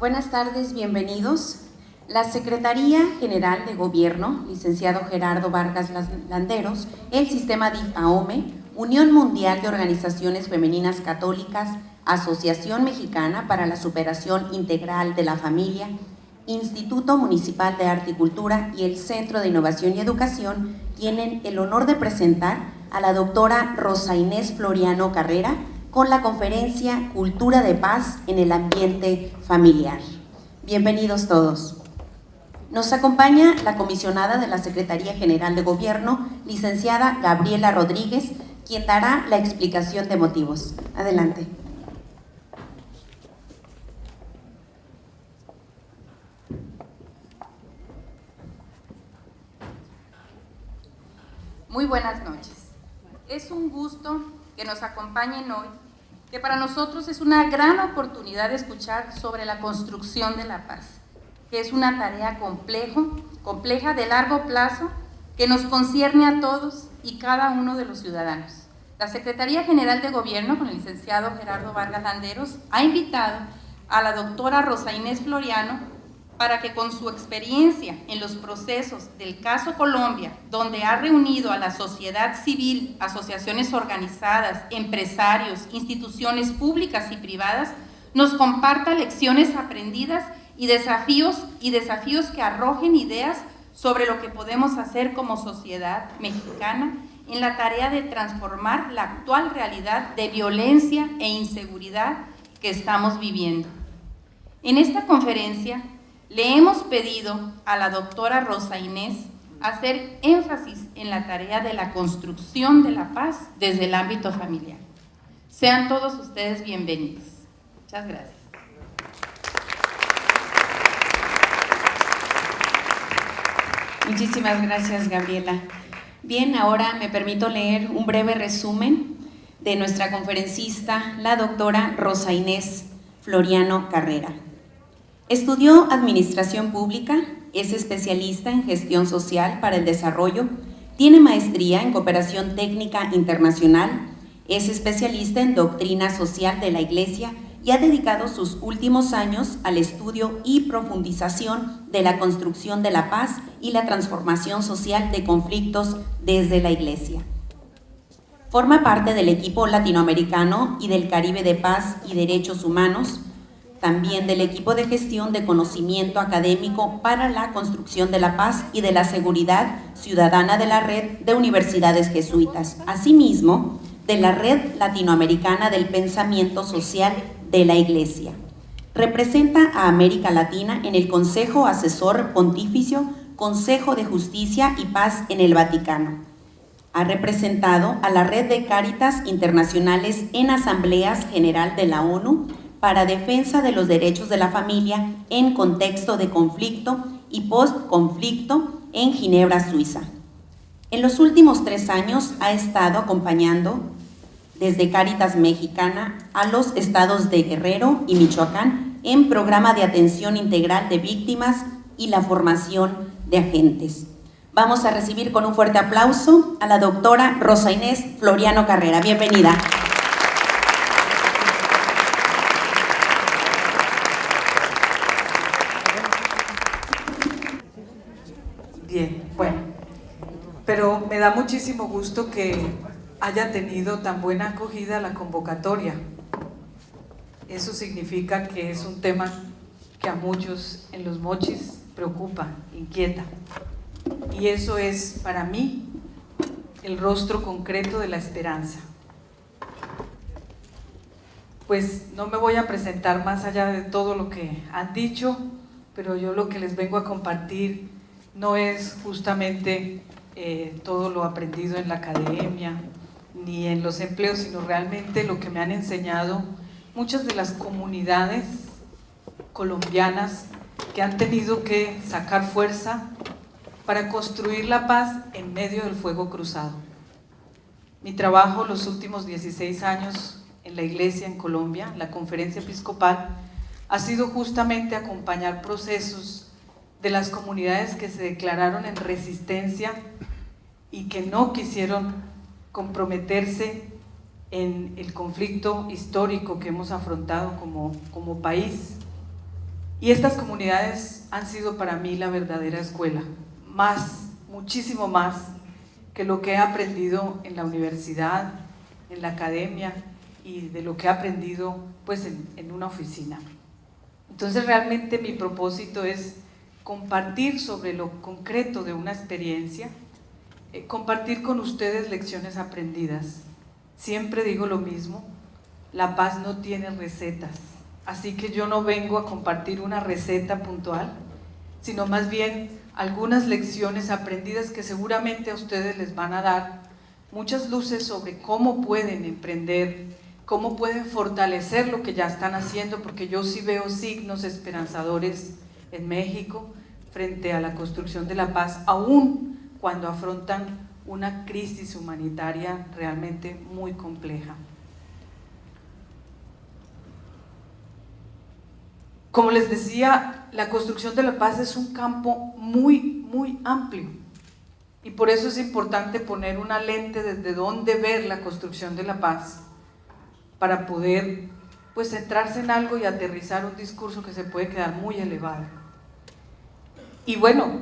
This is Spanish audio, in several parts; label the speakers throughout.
Speaker 1: Buenas tardes, bienvenidos. La Secretaría General de Gobierno, licenciado Gerardo Vargas Landeros, el Sistema DIF-AOME, Unión Mundial de Organizaciones Femeninas Católicas, Asociación Mexicana para la Superación Integral de la Familia, Instituto Municipal de Arte y Cultura y el Centro de Innovación y Educación tienen el honor de presentar a la doctora Rosa Inés Floriano Carrera con la conferencia Cultura de Paz en el Ambiente Familiar. Bienvenidos todos. Nos acompaña la comisionada de la Secretaría General de Gobierno, licenciada Gabriela Rodríguez, quien dará la explicación de motivos. Adelante.
Speaker 2: Muy buenas noches. Es un gusto que nos acompañen hoy, que para nosotros es una gran oportunidad de escuchar sobre la construcción de la paz, que es una tarea compleja de largo plazo que nos concierne a todos y cada uno de los ciudadanos. La Secretaría General de Gobierno, con el licenciado Gerardo Vargas Landeros, ha invitado a la doctora Rosa Inés Floriano para que con su experiencia en los procesos del caso Colombia, donde ha reunido a la sociedad civil, asociaciones organizadas, empresarios, instituciones públicas y privadas, nos comparta lecciones aprendidas y desafíos que arrojen ideas sobre lo que podemos hacer como sociedad mexicana en la tarea de transformar la actual realidad de violencia e inseguridad que estamos viviendo. En esta conferencia le hemos pedido a la doctora Rosa Inés hacer énfasis en la tarea de la construcción de la paz desde el ámbito familiar. Sean todos ustedes bienvenidos. Muchas gracias.
Speaker 1: Muchísimas gracias, Gabriela. Bien, ahora me permito leer un breve resumen de nuestra conferencista, la doctora Rosa Inés Floriano Carrera. Estudió Administración Pública, es especialista en Gestión Social para el Desarrollo, tiene maestría en Cooperación Técnica Internacional, es especialista en Doctrina Social de la Iglesia y ha dedicado sus últimos años al estudio y profundización de la construcción de la paz y la transformación social de conflictos desde la Iglesia. Forma parte del equipo latinoamericano y del Caribe de Paz y Derechos Humanos, también del equipo de gestión de conocimiento académico para la construcción de la paz y de la seguridad ciudadana de la Red de Universidades Jesuitas, asimismo de la Red Latinoamericana del Pensamiento Social de la Iglesia. Representa a América Latina en el Consejo Asesor Pontificio, Consejo de Justicia y Paz en el Vaticano. Ha representado a la Red de Cáritas Internacionales en Asambleas General de la ONU para defensa de los derechos de la familia en contexto de conflicto y post-conflicto en Ginebra, Suiza. En los últimos 3 años ha estado acompañando desde Cáritas Mexicana a los estados de Guerrero y Michoacán en programa de atención integral de víctimas y la formación de agentes. Vamos a recibir con un fuerte aplauso a la doctora Rosa Inés Floriano Carrera. Bienvenida.
Speaker 3: Bien, bueno, pero me da muchísimo gusto que haya tenido tan buena acogida la convocatoria. Eso significa que es un tema que a muchos en Los Mochis preocupa, inquieta. Y eso es, para mí, el rostro concreto de la esperanza. Pues no me voy a presentar más allá de todo lo que han dicho, pero yo lo que les vengo a compartir no es justamente todo lo aprendido en la academia ni en los empleos, sino realmente lo que me han enseñado muchas de las comunidades colombianas que han tenido que sacar fuerza para construir la paz en medio del fuego cruzado. Mi trabajo los últimos 16 años en la iglesia en Colombia, la Conferencia Episcopal, ha sido justamente acompañar procesos de las comunidades que se declararon en resistencia y que no quisieron comprometerse en el conflicto histórico que hemos afrontado como país. Y estas comunidades han sido para mí la verdadera escuela, muchísimo más que lo que he aprendido en la universidad, en la academia y de lo que he aprendido pues en una oficina. Entonces realmente mi propósito es compartir sobre lo concreto de una experiencia, compartir con ustedes lecciones aprendidas. Siempre digo lo mismo, la paz no tiene recetas, así que yo no vengo a compartir una receta puntual, sino más bien algunas lecciones aprendidas que seguramente a ustedes les van a dar muchas luces sobre cómo pueden emprender, cómo pueden fortalecer lo que ya están haciendo, porque yo sí veo signos esperanzadores en México frente a la construcción de la paz, aún cuando afrontan una crisis humanitaria realmente muy compleja. Como les decía, la construcción de la paz es un campo muy amplio y por eso es importante poner una lente desde donde ver la construcción de la paz para poder pues centrarse en algo y aterrizar un discurso que se puede quedar muy elevado. Y bueno,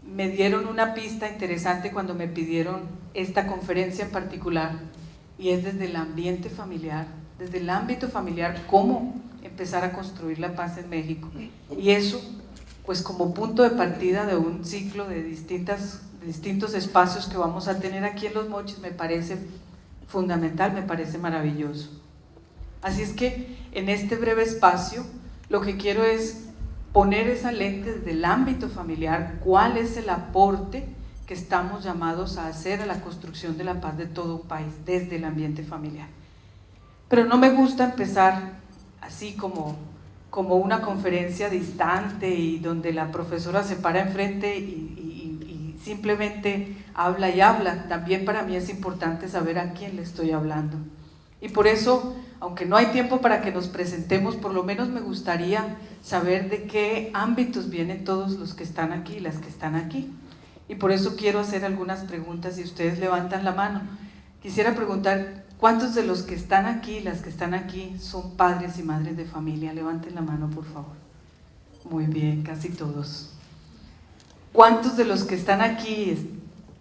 Speaker 3: me dieron una pista interesante cuando me pidieron esta conferencia en particular, y es desde el ambiente familiar, desde el ámbito familiar, cómo empezar a construir la paz en México. Y eso, pues como punto de partida de un ciclo de distintos espacios que vamos a tener aquí en Los Mochis, me parece fundamental, me parece maravilloso. Así es que en este breve espacio lo que quiero es poner esa lente desde el ámbito familiar, cuál es el aporte que estamos llamados a hacer a la construcción de la paz de todo un país desde el ambiente familiar. Pero no me gusta empezar así como una conferencia distante y donde la profesora se para enfrente y simplemente habla y habla. También para mí es importante saber a quién le estoy hablando. Y por eso, aunque no hay tiempo para que nos presentemos, por lo menos me gustaría saber de qué ámbitos vienen todos los que están aquí y las que están aquí. Y por eso quiero hacer algunas preguntas y ustedes levantan la mano. Quisiera preguntar, ¿cuántos de los que están aquí y las que están aquí son padres y madres de familia? Levanten la mano, por favor. Muy bien, casi todos. ¿Cuántos de los que están aquí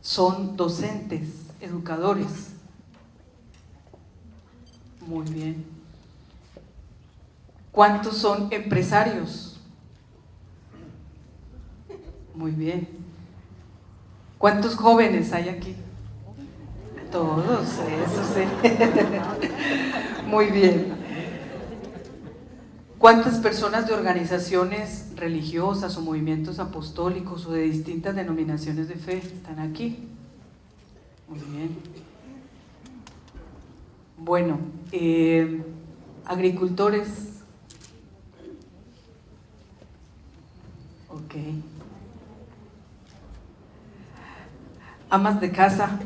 Speaker 3: son docentes, educadores? Muy bien. ¿Cuántos son empresarios? Muy bien. ¿Cuántos jóvenes hay aquí? Todos, eso sí. Muy bien. ¿Cuántas personas de organizaciones religiosas o movimientos apostólicos o de distintas denominaciones de fe están aquí? Muy bien. Bueno, agricultores. Ok. Amas de casa.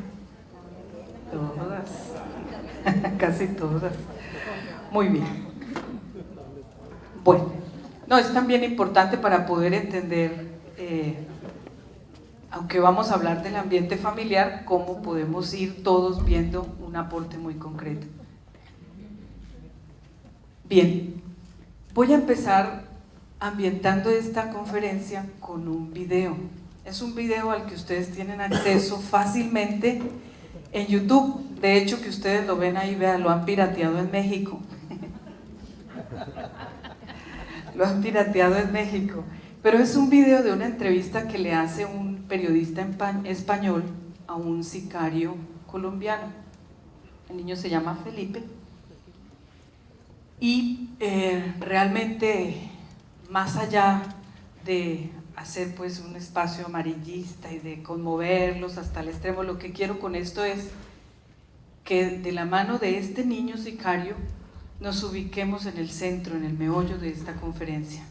Speaker 3: Todas. Casi todas. Muy bien. Bueno, no, es también importante para poder entender, aunque vamos a hablar del ambiente familiar, cómo podemos ir todos viendo un aporte muy concreto. Bien, voy a empezar ambientando esta conferencia con un video. Es un video al que ustedes tienen acceso fácilmente en YouTube. De hecho, que ustedes lo ven ahí, vean, lo han pirateado en México. Lo han pirateado en México. Pero es un video de una entrevista que le hace un periodista español a un sicario colombiano. El niño se llama Felipe. Y realmente, más allá de hacer pues un espacio amarillista y de conmoverlos hasta el extremo, lo que quiero con esto es que de la mano de este niño sicario nos ubiquemos en el centro, en el meollo de esta conferencia,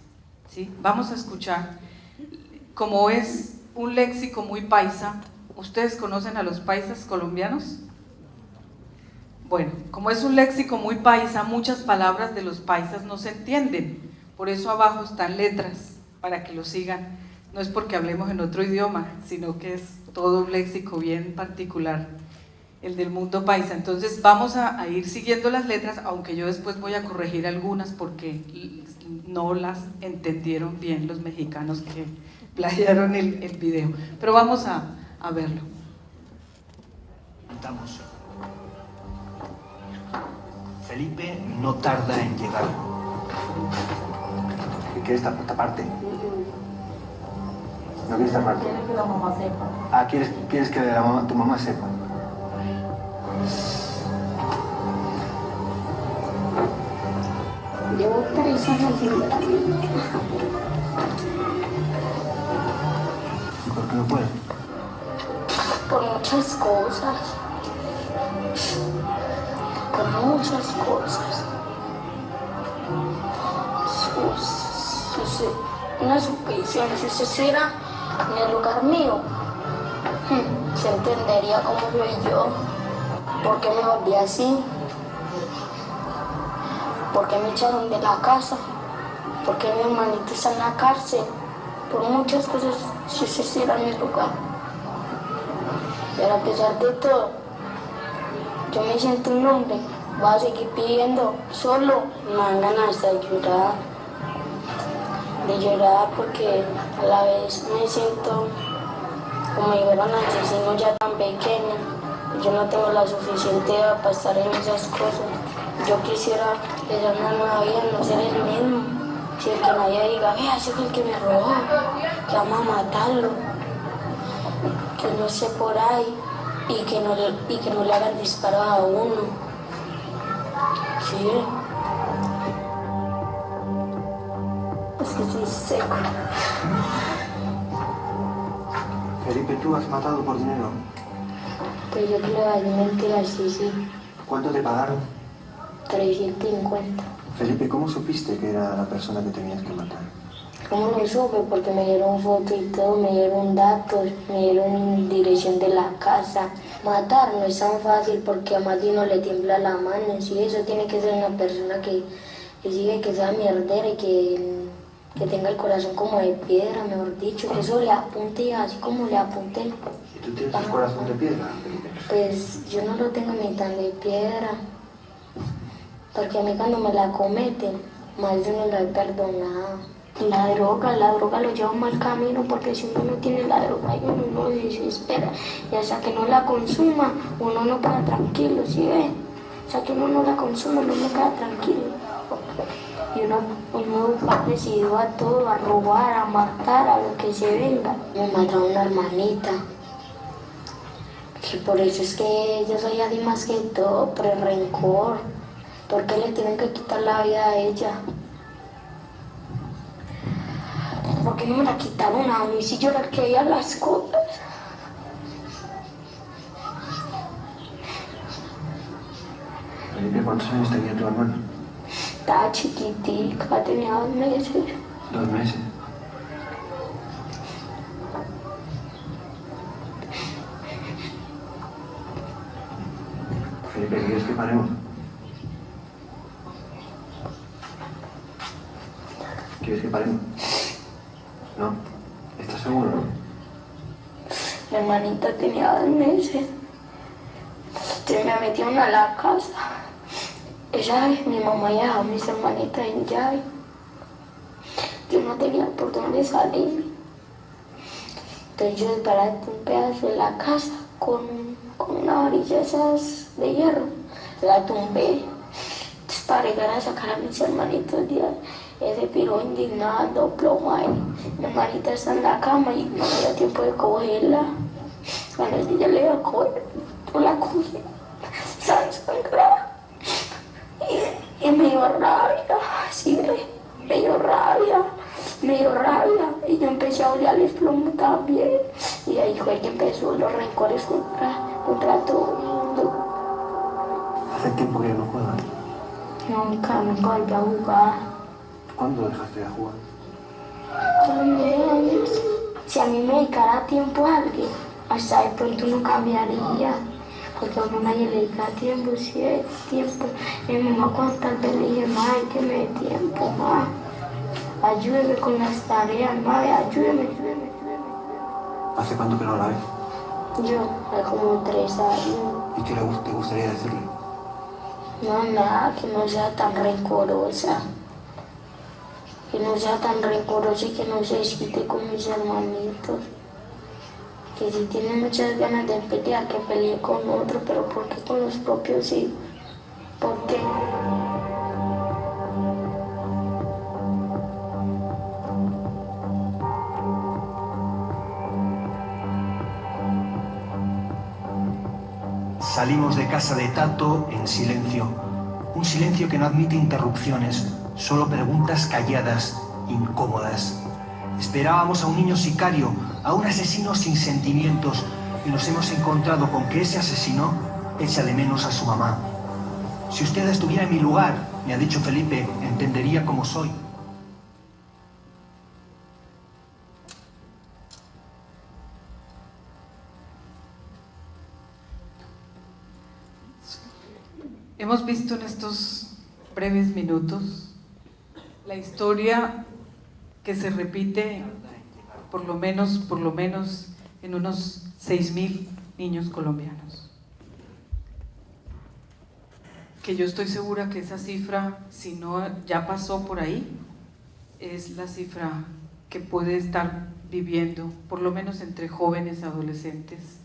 Speaker 3: ¿sí? Vamos a escuchar, como es un léxico muy paisa. ¿Ustedes conocen a los paisas colombianos? Bueno, como es un léxico muy paisa, muchas palabras de los paisas no se entienden, por eso abajo están letras, para que lo sigan. No es porque hablemos en otro idioma, sino que es todo un léxico bien particular. el del mundo paisa. Entonces vamos a ir siguiendo las letras, aunque yo después voy a corregir algunas porque no las entendieron bien los mexicanos que plagiaron el video. Pero vamos a verlo.
Speaker 4: Felipe no tarda en llegar. ¿Quieres taparte? ¿No quieres taparte?
Speaker 5: Quiero que la mamá sepa.
Speaker 4: Ah, ¿quieres que tu mamá sepa?
Speaker 5: Llevo 3 años sin ver a mi hija.
Speaker 4: ¿Por qué no puedes?
Speaker 5: Por muchas cosas. Por muchas cosas. Una suposición, si usted estuviera en el lugar mío, se entendería cómo soy yo, por qué me volví así, por qué me echaron de la casa, por qué mi hermanito está en la cárcel, por muchas cosas, si usted estuviera en el lugar. Pero a pesar de todo, yo me siento un hombre, voy a seguir pidiendo, solo me dan ganas de llorar porque a la vez me siento como si fuera un asesino ya tan pequeña. Yo no tengo la suficiente edad para estar en esas cosas. Yo quisiera empezar una nueva vida, no ser el mismo. Si el que nadie diga, vea, ese fue el que me robó, que vamos a matarlo, que no esté por ahí y que no le hagan disparos a uno. Sí. Es que estoy seco.
Speaker 4: Felipe, ¿tú has matado por dinero?
Speaker 5: Pues yo creo que hay mentiras, sí.
Speaker 4: ¿Cuánto te pagaron?
Speaker 5: 350.
Speaker 4: Felipe, ¿cómo supiste que era la persona que tenías que matar?
Speaker 5: ¿Cómo lo supe? Porque me dieron fotos y todo, me dieron datos, me dieron dirección de la casa. Matar no es tan fácil porque a más de uno le tiembla la mano. Sí, eso tiene que ser una persona que sigue, que sea mierdera y que tenga el corazón como de piedra, mejor dicho, que eso le apunte así como le apunte.
Speaker 4: ¿Y tú tienes el corazón de piedra, Felipe?
Speaker 5: Pues yo no lo tengo ni tan de piedra, porque a mí cuando me la cometen, más de uno la he perdonado. La droga lo lleva a un mal camino, porque si uno no tiene la droga, uno no se desespera, y hasta que no la consuma, uno no queda tranquilo, ¿sí ve? Hasta que uno no la consuma, uno no queda tranquilo. Y uno va decidido a todo, a robar, a matar, a lo que se venga. Me mataron una hermanita. Y por eso es que yo soy así más que todo, por el rencor. ¿Por qué le tienen que quitar la vida a ella? ¿Por qué no me la quitaron a mí si yo era el que veía las cosas?
Speaker 4: Felipe, ¿cuántos años tenía tu hermano?
Speaker 5: Estaba chiquitica, tenía 2 meses.
Speaker 4: 2 meses. Felipe, ¿quieres que paremos? ¿Quieres que paremos? ¿No? ¿Estás seguro?
Speaker 5: Mi hermanita tenía 2 meses. Se me metieron a la casa. Mi mamá ya dejó a mis hermanitas en llave. Yo no tenía por dónde salir. Entonces yo desbaraté un pedazo de la casa con una varilla esas de hierro. La tumbé. Entonces, para llegar a sacar a mis hermanitos de ahí, ese piro indignado, plomo ahí. Mi hermanita está en la cama y no me dio tiempo de cogerla. Cuando ella le iba a coger, yo la cogí, sangrada. Y me dio rabia, sí, me dio rabia. Y yo empecé a odiar el plomo también. Y ahí fue que empezó los rencores contra todo el mundo.
Speaker 4: ¿Hace tiempo que no juegas?
Speaker 5: Nunca volví a jugar.
Speaker 4: ¿Cuándo dejaste de jugar?
Speaker 5: Con los 9 años. Si a mí me dedicara tiempo a alguien, hasta de pronto no cambiaría. Porque a uno nadie le dedica tiempo, si es tiempo. Mi mamá cuando tal vez le dije, madre, que me dé tiempo, ma. Ayúdeme con las tareas, madre, ayúdeme.
Speaker 4: ¿Hace cuánto que no la ves?
Speaker 5: Yo, hace como 3 años.
Speaker 4: ¿Y qué te gustaría decirle?
Speaker 5: No, nada, que no sea tan rencorosa. Que no sea tan rencorosa y que no se desquite con mis hermanitos. Que si tiene muchas ganas de pelear, que pelee con otro, pero ¿por qué con los propios hijos? ¿Por qué?
Speaker 4: Salimos de casa de Tato en silencio. Un silencio que no admite interrupciones, solo preguntas calladas, incómodas. Esperábamos a un niño sicario, a un asesino sin sentimientos, y nos hemos encontrado con que ese asesino echa de menos a su mamá. Si usted estuviera en mi lugar, me ha dicho Felipe, entendería cómo soy.
Speaker 3: Hemos visto en estos breves minutos la historia que se repite por lo menos en unos 6,000 niños colombianos. Que yo estoy segura que esa cifra, si no ya pasó por ahí, es la cifra que puede estar viviendo, por lo menos entre jóvenes adolescentes,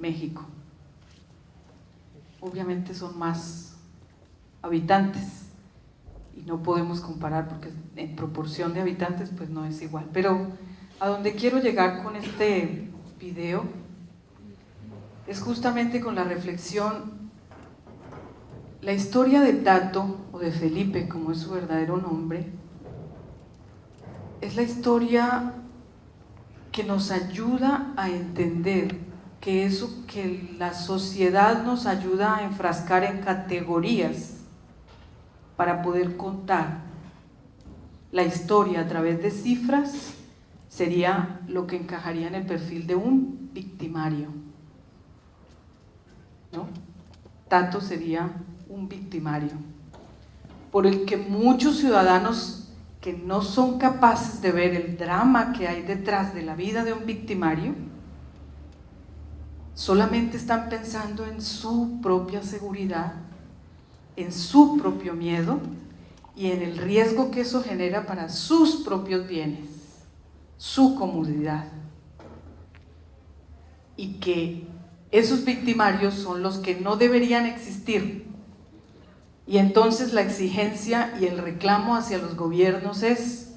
Speaker 3: México. Obviamente son más habitantes y no podemos comparar porque en proporción de habitantes pues no es igual, pero a donde quiero llegar con este video es justamente con la reflexión. La historia de Tato, o de Felipe como es su verdadero nombre, es la historia que nos ayuda a entender que eso que la sociedad nos ayuda a enfrascar en categorías para poder contar la historia a través de cifras sería lo que encajaría en el perfil de un victimario, ¿no? Tato sería un victimario por el que muchos ciudadanos que no son capaces de ver el drama que hay detrás de la vida de un victimario solamente están pensando en su propia seguridad, en su propio miedo y en el riesgo que eso genera para sus propios bienes, su comodidad. Y que esos victimarios son los que no deberían existir. Y entonces la exigencia y el reclamo hacia los gobiernos es: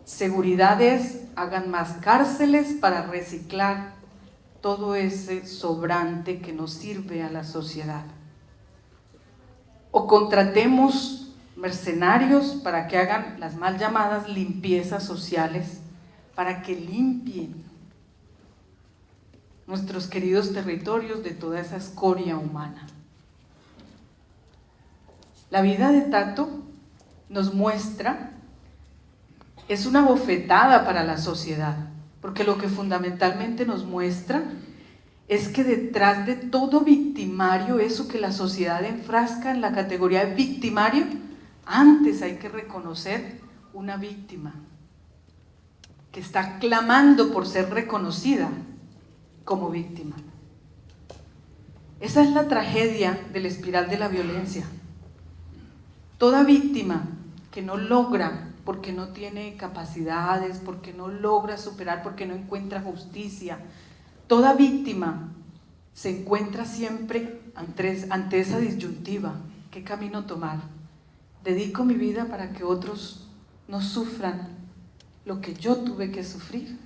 Speaker 3: seguridades, hagan más cárceles para reciclar todo ese sobrante que nos sirve a la sociedad. O contratemos mercenarios para que hagan las mal llamadas limpiezas sociales, para que limpien nuestros queridos territorios de toda esa escoria humana. La vida de Tato nos muestra, es una bofetada para la sociedad, porque lo que fundamentalmente nos muestra es que detrás de todo victimario, eso que la sociedad enfrasca en la categoría de victimario, antes hay que reconocer una víctima que está clamando por ser reconocida como víctima. Esa es la tragedia de la espiral de la violencia. Toda víctima que no logra, porque no tiene capacidades, porque no logra superar, porque no encuentra justicia, toda víctima se encuentra siempre ante esa disyuntiva: ¿qué camino tomar? ¿Dedico mi vida para que otros no sufran lo que yo tuve que sufrir?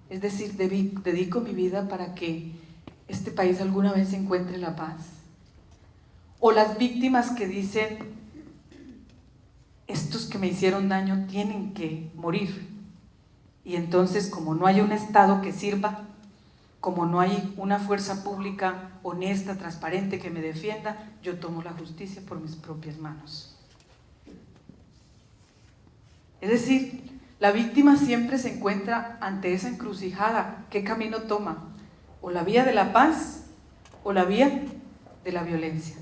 Speaker 3: Es decir, dedico mi vida para que este país alguna vez encuentre la paz. O las víctimas que dicen: estos que me hicieron daño tienen que morir. Y entonces, como no hay un Estado que sirva, como no hay una fuerza pública honesta, transparente que me defienda, yo tomo la justicia por mis propias manos. Es decir, la víctima siempre se encuentra ante esa encrucijada. ¿Qué camino toma? O la vía de la paz o la vía de la violencia.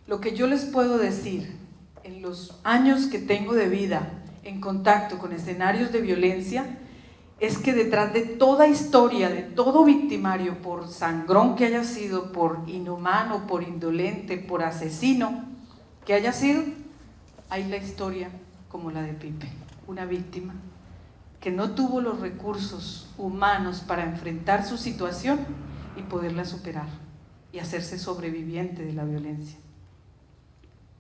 Speaker 3: Lo que yo les puedo decir en los años que tengo de vida en contacto con escenarios de violencia es que detrás de toda historia, de todo victimario, por sangrón que haya sido, por inhumano, por indolente, por asesino que haya sido, hay la historia como la de Pipe, una víctima que no tuvo los recursos humanos para enfrentar su situación y poderla superar y hacerse sobreviviente de la violencia.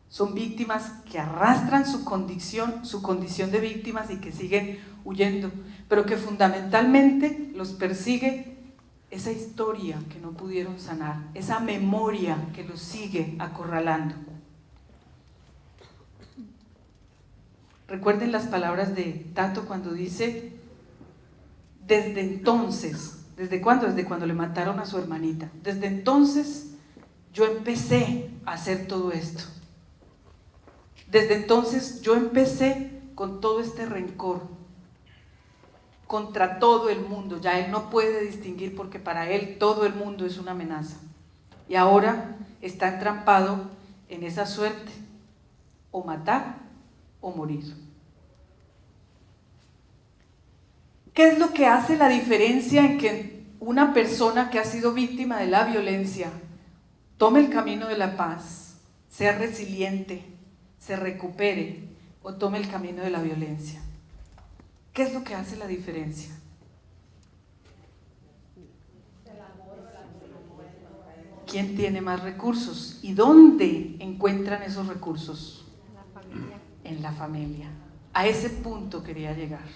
Speaker 3: Son víctimas que arrastran su condición de víctimas y que siguen huyendo, pero que fundamentalmente los persigue esa historia que no pudieron sanar, esa memoria que los sigue acorralando. Recuerden las palabras de Tato cuando dice, desde entonces, ¿desde cuándo? Desde cuando le mataron a su hermanita. Desde entonces yo empecé a hacer todo esto. Desde entonces yo empecé con todo este rencor contra todo el mundo. Ya él no puede distinguir porque para él todo el mundo es una amenaza. Y ahora está entrampado en esa suerte, o matar o morir. ¿Qué es lo que hace la diferencia en que una persona que ha sido víctima de la violencia tome el camino de la paz, sea resiliente, se recupere, o tome el camino de la violencia? ¿Qué es lo que hace la diferencia? ¿Quién tiene más recursos? ¿Y dónde encuentran esos recursos? En la familia. A ese punto quería llegar.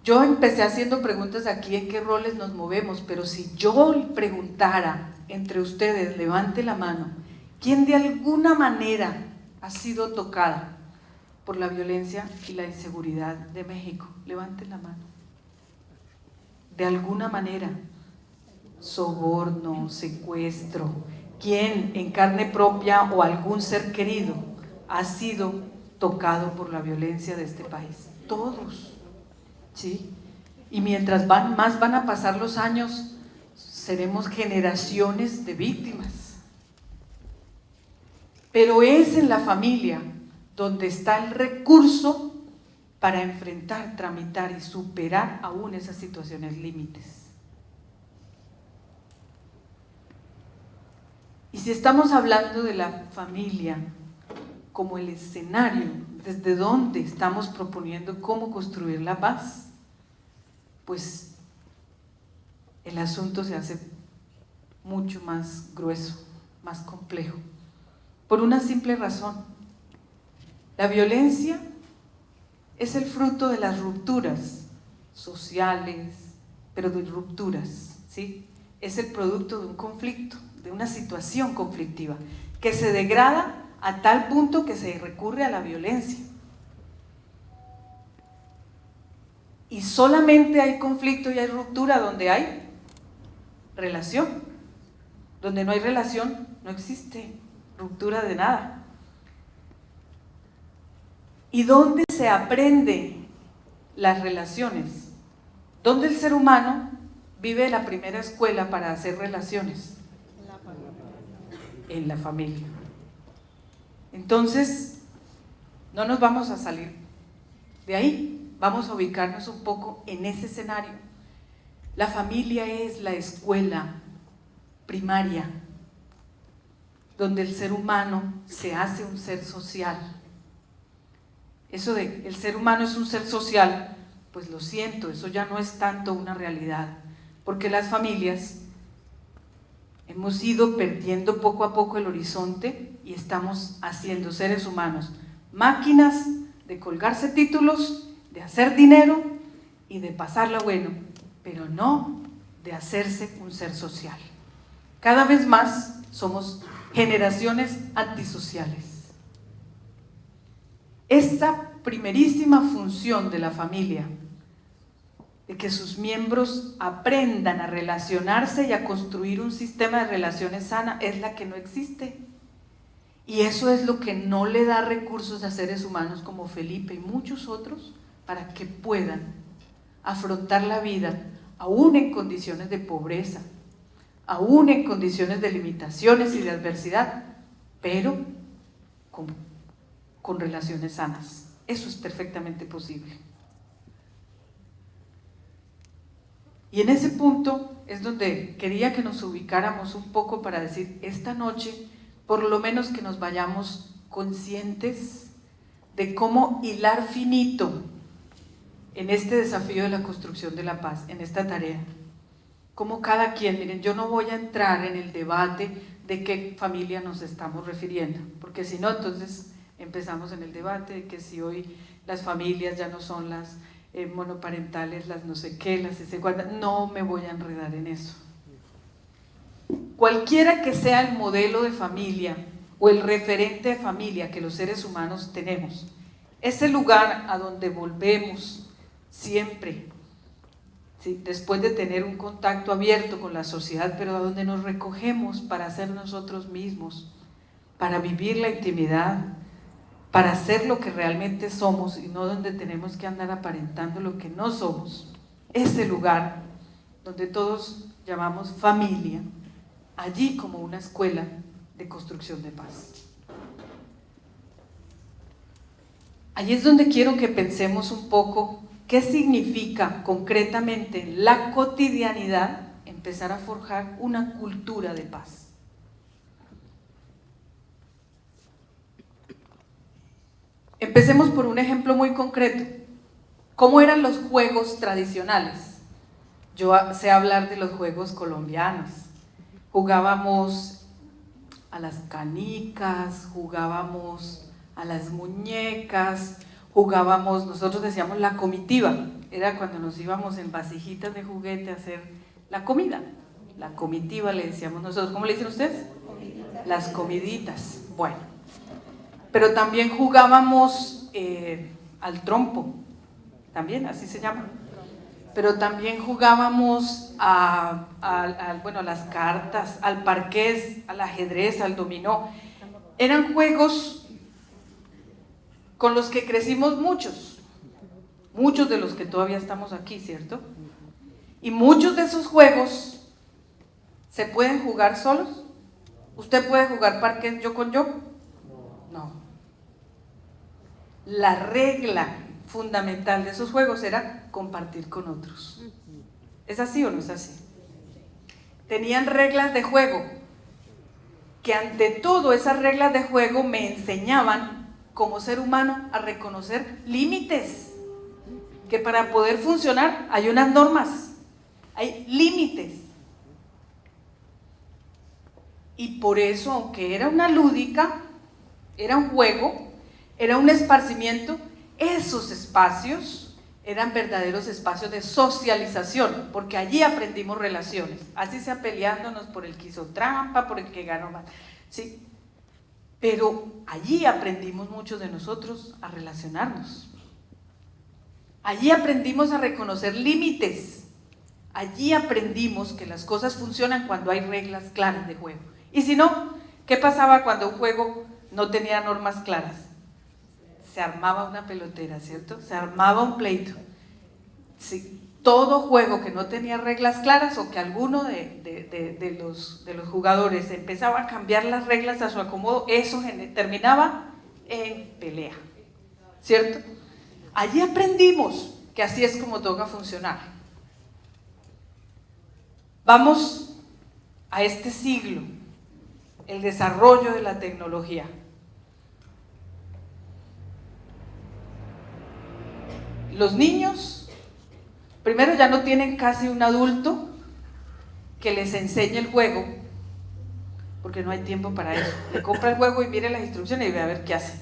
Speaker 3: Yo empecé haciendo preguntas aquí en qué roles nos movemos, pero si yo preguntara entre ustedes, levante la mano, ¿quién de alguna manera ha sido tocada por la violencia y la inseguridad de México? Levanten la mano. De alguna manera, soborno, secuestro, ¿quién en carne propia o algún ser querido ha sido tocado por la violencia de este país? Todos, ¿sí? Y mientras más van a pasar los años, seremos generaciones de víctimas. Pero es en la familia donde está el recurso para enfrentar, tramitar y superar aún esas situaciones límites. Y si estamos hablando de la familia como el escenario desde donde estamos proponiendo cómo construir la paz, pues el asunto se hace mucho más grueso, más complejo, por una simple razón. La violencia es el fruto de las rupturas sociales, pero de rupturas, ¿sí? Es el producto de un conflicto, de una situación conflictiva, que se degrada a tal punto que se recurre a la violencia. Y solamente hay conflicto y hay ruptura donde hay relación. Donde no hay relación, no existe ruptura de nada. ¿Y dónde se aprende las relaciones? ¿Dónde el ser humano vive la primera escuela para hacer relaciones? En la familia. Entonces, no nos vamos a salir de ahí, vamos a ubicarnos un poco en ese escenario. La familia es la escuela primaria, donde el ser humano se hace un ser social. Eso de el ser humano es un ser social, pues lo siento, eso ya no es tanto una realidad, porque las familias hemos ido perdiendo poco a poco el horizonte y estamos haciendo seres humanos máquinas de colgarse títulos, de hacer dinero y de pasarla bueno, pero no de hacerse un ser social. Cada vez más somos generaciones antisociales. Esta primerísima función de la familia, de que sus miembros aprendan a relacionarse y a construir un sistema de relaciones sana, es la que no existe. Y eso es lo que no le da recursos a seres humanos como Felipe y muchos otros para que puedan afrontar la vida, aún en condiciones de pobreza, aún en condiciones de limitaciones y de adversidad, pero con relaciones sanas. Eso es perfectamente posible. Y en ese punto es donde quería que nos ubicáramos un poco para decir, esta noche, por lo menos que nos vayamos conscientes de cómo hilar finito en este desafío de la construcción de la paz, en esta tarea. Como cada quien, miren, yo no voy a entrar en el debate de qué familia nos estamos refiriendo, porque si no, entonces empezamos en el debate de que si hoy las familias ya no son las monoparentales, las no sé qué, las ese cuántas, no me voy a enredar en eso. Cualquiera que sea el modelo de familia o el referente de familia que los seres humanos tenemos, ese lugar a donde volvemos siempre, ¿sí? Después de tener un contacto abierto con la sociedad, pero a donde nos recogemos para ser nosotros mismos, para vivir la intimidad, para ser lo que realmente somos y no donde tenemos que andar aparentando lo que no somos, ese lugar donde todos llamamos familia, allí como una escuela de construcción de paz. Allí es donde quiero que pensemos un poco qué significa concretamente en la cotidianidad empezar a forjar una cultura de paz. Empecemos por un ejemplo muy concreto. ¿Cómo eran los juegos tradicionales? Yo sé hablar de los juegos colombianos. Jugábamos a las canicas, jugábamos a las muñecas, jugábamos, nosotros decíamos la comitiva, era cuando nos íbamos en vasijitas de juguete a hacer la comida. La comitiva le decíamos nosotros. ¿Cómo le dicen ustedes? Las comiditas. Bueno, pero también jugábamos al trompo, también así se llama. Pero también jugábamos a las cartas, al parqués, al ajedrez, al dominó. Eran juegos con los que crecimos muchos de los que todavía estamos aquí, ¿cierto? Y muchos de esos juegos se pueden jugar solos. ¿Usted puede jugar parqués yo con yo? No. La regla fundamental de esos juegos era compartir con otros. ¿Es así o no es así? Tenían reglas de juego, que ante todo esas reglas de juego me enseñaban como ser humano a reconocer límites, que para poder funcionar hay unas normas, hay límites. Y por eso, aunque era una lúdica, era un juego, era un esparcimiento, esos espacios eran verdaderos espacios de socialización, porque allí aprendimos relaciones, así sea peleándonos por el que hizo trampa, por el que ganó más, ¿sí? Pero allí aprendimos muchos de nosotros a relacionarnos, allí aprendimos a reconocer límites, allí aprendimos que las cosas funcionan cuando hay reglas claras de juego. Y si no, ¿qué pasaba cuando un juego no tenía normas claras? Se armaba una pelotera, ¿cierto? Se armaba un pleito. Sí, todo juego que no tenía reglas claras o que alguno de los jugadores empezaba a cambiar las reglas a su acomodo, eso terminaba en pelea, ¿cierto? Allí aprendimos que así es como toca funcionar. Vamos a este siglo, el desarrollo de la tecnología. Los niños, primero, ya no tienen casi un adulto que les enseñe el juego, porque no hay tiempo para eso. Le compra el juego y mire las instrucciones y ve a ver qué hace.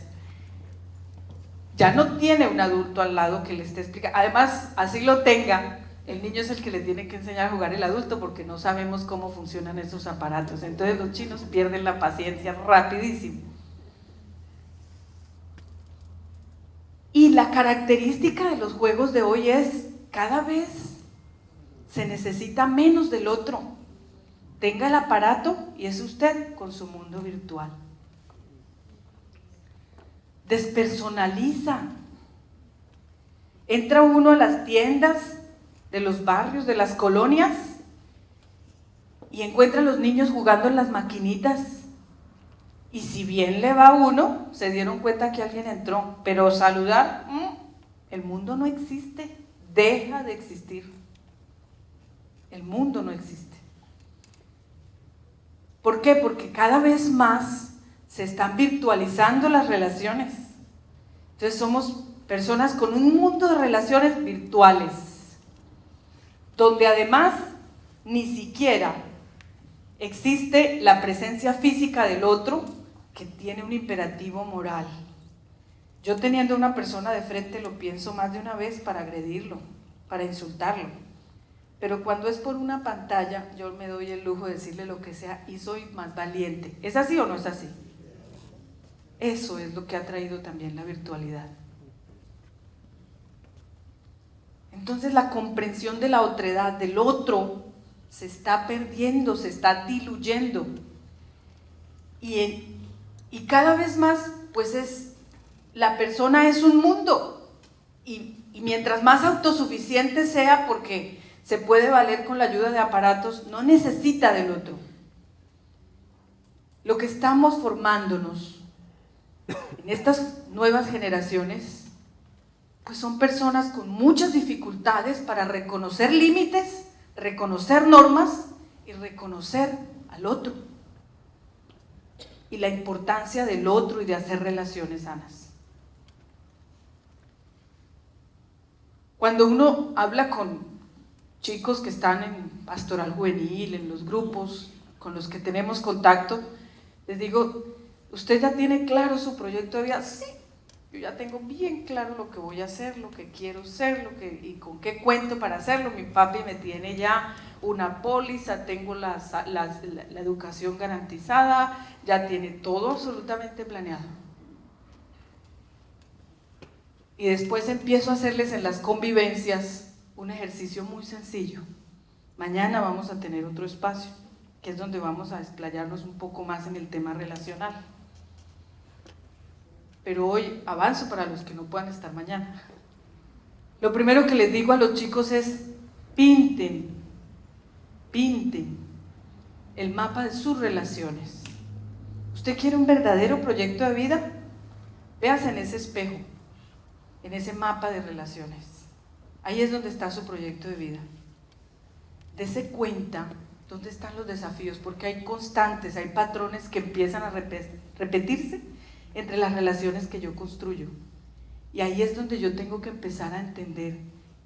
Speaker 3: Ya no tiene un adulto al lado que le esté explicando. Además, así lo tenga, el niño es el que le tiene que enseñar a jugar el adulto, porque no sabemos cómo funcionan esos aparatos. Entonces los chinos pierden la paciencia rapidísimo. Y la característica de los juegos de hoy es, cada vez se necesita menos del otro. Tenga el aparato y es usted con su mundo virtual. Despersonaliza. Entra uno a las tiendas de los barrios, de las colonias, y encuentra a los niños jugando en las maquinitas. Y si bien le va a uno, se dieron cuenta que alguien entró, pero saludar, el mundo no existe, deja de existir. El mundo no existe. ¿Por qué? Porque cada vez más se están virtualizando las relaciones. Entonces somos personas con un mundo de relaciones virtuales, donde además ni siquiera existe la presencia física del otro que tiene un imperativo moral. Yo teniendo una persona de frente lo pienso más de una vez para agredirlo, para insultarlo. Pero cuando es por una pantalla, yo me doy el lujo de decirle lo que sea y soy más valiente. ¿Es así o no es así? Eso es lo que ha traído también la virtualidad. Entonces la comprensión de la otredad, del otro, se está perdiendo, se está diluyendo. Y cada vez más, pues la persona es un mundo. Y mientras más autosuficiente sea, porque se puede valer con la ayuda de aparatos, no necesita del otro. Lo que estamos formándonos en estas nuevas generaciones, pues son personas con muchas dificultades para reconocer límites, reconocer normas y reconocer al otro. Y la importancia del otro y de hacer relaciones sanas. Cuando uno habla con chicos que están en pastoral juvenil, en los grupos con los que tenemos contacto, les digo, ¿usted ya tiene claro su proyecto de vida? Sí, yo ya tengo bien claro lo que voy a hacer, lo que quiero ser, y con qué cuento para hacerlo. Mi papi me tiene ya una póliza, tengo la educación garantizada, ya tiene todo absolutamente planeado. Y después empiezo a hacerles en las convivencias un ejercicio muy sencillo. Mañana vamos a tener otro espacio, que es donde vamos a desplayarnos un poco más en el tema relacional. Pero hoy avanzo para los que no puedan estar mañana. Lo primero que les digo a los chicos es: pinten el mapa de sus relaciones. ¿Usted quiere un verdadero proyecto de vida? Véase en ese espejo, en ese mapa de relaciones. Ahí es donde está su proyecto de vida. Dese cuenta dónde están los desafíos, porque hay constantes, hay patrones que empiezan a repetirse entre las relaciones que yo construyo. Y ahí es donde yo tengo que empezar a entender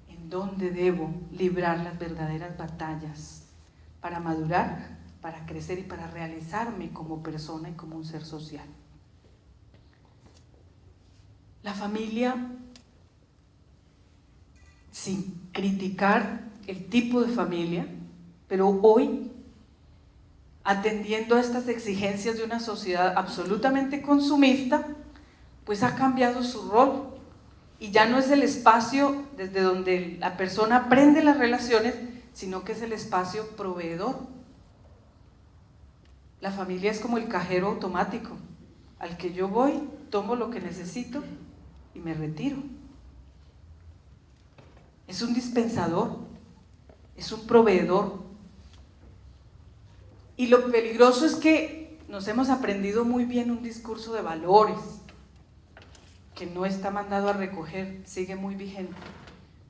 Speaker 3: en dónde debo librar las verdaderas batallas para madurar, para crecer y para realizarme como persona y como un ser social. La familia, sin criticar el tipo de familia, pero hoy, atendiendo a estas exigencias de una sociedad absolutamente consumista, pues ha cambiado su rol y ya no es el espacio desde donde la persona aprende las relaciones, sino que es el espacio proveedor. La familia es como el cajero automático, al que yo voy, tomo lo que necesito y me retiro. Es un dispensador, es un proveedor. Y lo peligroso es que nos hemos aprendido muy bien un discurso de valores, que no está mandado a recoger, sigue muy vigente.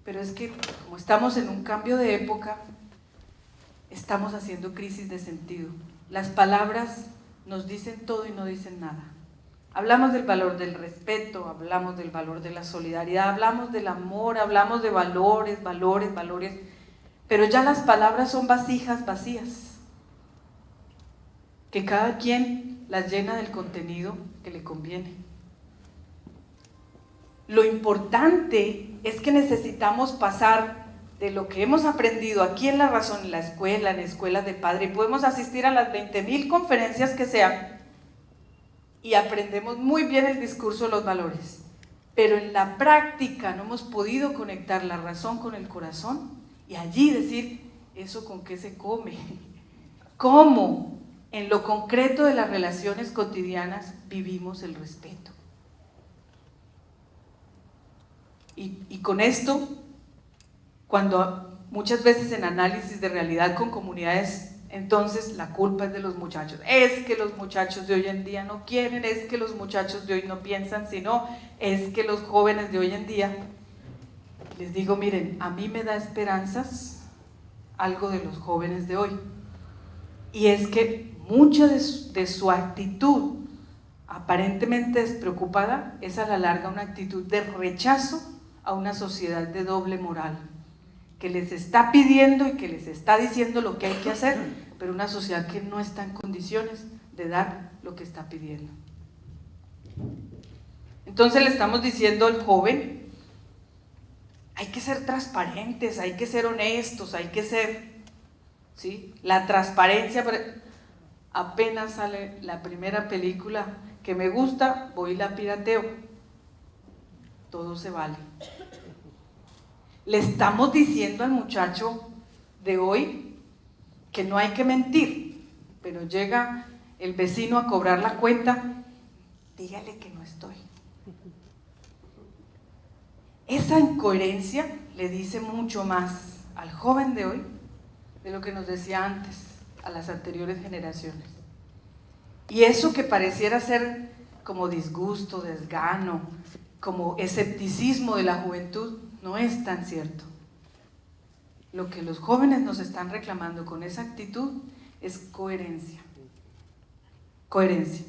Speaker 3: Pero es que como estamos en un cambio de época, estamos haciendo crisis de sentido. Las palabras nos dicen todo y no dicen nada. Hablamos del valor del respeto, hablamos del valor de la solidaridad, hablamos del amor, hablamos de valores, pero ya las palabras son vasijas vacías, que cada quien las llena del contenido que le conviene. Lo importante es que necesitamos pasar de lo que hemos aprendido aquí en La Razón, en la escuela, en escuelas de padre, y podemos asistir a las 20,000 conferencias que sean, y aprendemos muy bien el discurso de los valores, pero en la práctica no hemos podido conectar la razón con el corazón, y allí decir, ¿eso con qué se come? ¿Cómo en lo concreto de las relaciones cotidianas vivimos el respeto? Y con esto, cuando muchas veces en análisis de realidad con comunidades, entonces la culpa es de los muchachos, es que los muchachos de hoy en día no quieren, es que los muchachos de hoy no piensan, sino es que los jóvenes de hoy en día, les digo, miren, a mí me da esperanzas algo de los jóvenes de hoy. Y es que mucha de su actitud aparentemente despreocupada es a la larga una actitud de rechazo a una sociedad de doble moral, que les está pidiendo y que les está diciendo lo que hay que hacer, pero una sociedad que no está en condiciones de dar lo que está pidiendo. Entonces le estamos diciendo al joven, hay que ser transparentes, hay que ser honestos, hay que ser, ¿sí? La transparencia, apenas sale la primera película que me gusta, voy y la pirateo, todo se vale. Le estamos diciendo al muchacho de hoy que no hay que mentir, pero llega el vecino a cobrar la cuenta, dígale que no estoy. Esa incoherencia le dice mucho más al joven de hoy de lo que nos decía antes a las anteriores generaciones. Y eso que pareciera ser como disgusto, desgano, como escepticismo de la juventud, no es tan cierto. Lo que los jóvenes nos están reclamando con esa actitud es coherencia. Coherencia.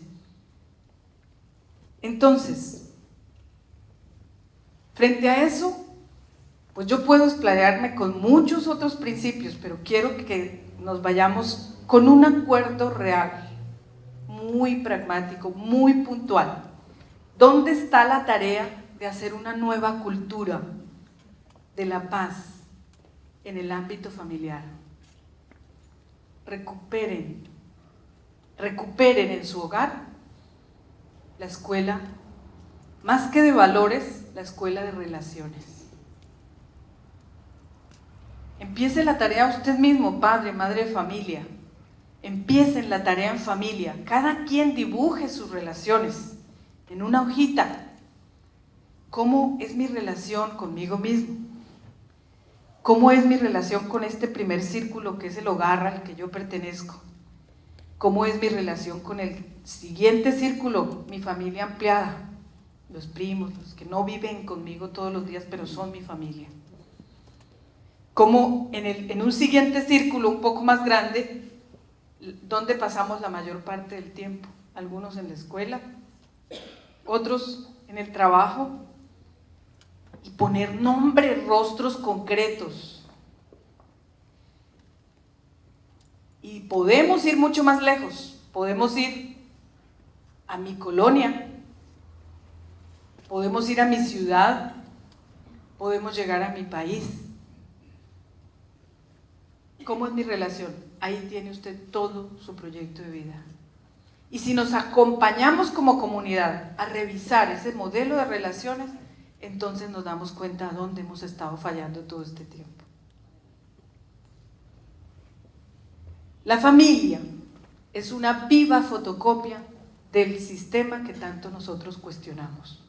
Speaker 3: Entonces, frente a eso, pues yo puedo explayarme con muchos otros principios, pero quiero que nos vayamos con un acuerdo real, muy pragmático, muy puntual. ¿Dónde está la tarea de hacer una nueva cultura de la paz en el ámbito familiar? Recuperen en su hogar la escuela, más que de valores, la escuela de relaciones. Empiece la tarea usted mismo, padre, madre de familia. Empiecen la tarea en familia. Cada quien dibuje sus relaciones en una hojita. ¿Cómo es mi relación conmigo mismo? ¿Cómo es mi relación con este primer círculo que es el hogar al que yo pertenezco? ¿Cómo es mi relación con el siguiente círculo, mi familia ampliada? Los primos, los que no viven conmigo todos los días, pero son mi familia. ¿Cómo en un siguiente círculo un poco más grande, donde pasamos la mayor parte del tiempo? Algunos en la escuela, otros en el trabajo, y poner nombres, rostros concretos. Y podemos ir mucho más lejos, podemos ir a mi colonia, podemos ir a mi ciudad, podemos llegar a mi país. ¿Cómo es mi relación? Ahí tiene usted todo su proyecto de vida. Y si nos acompañamos como comunidad a revisar ese modelo de relaciones, entonces nos damos cuenta de dónde hemos estado fallando todo este tiempo. La familia es una viva fotocopia del sistema que tanto nosotros cuestionamos.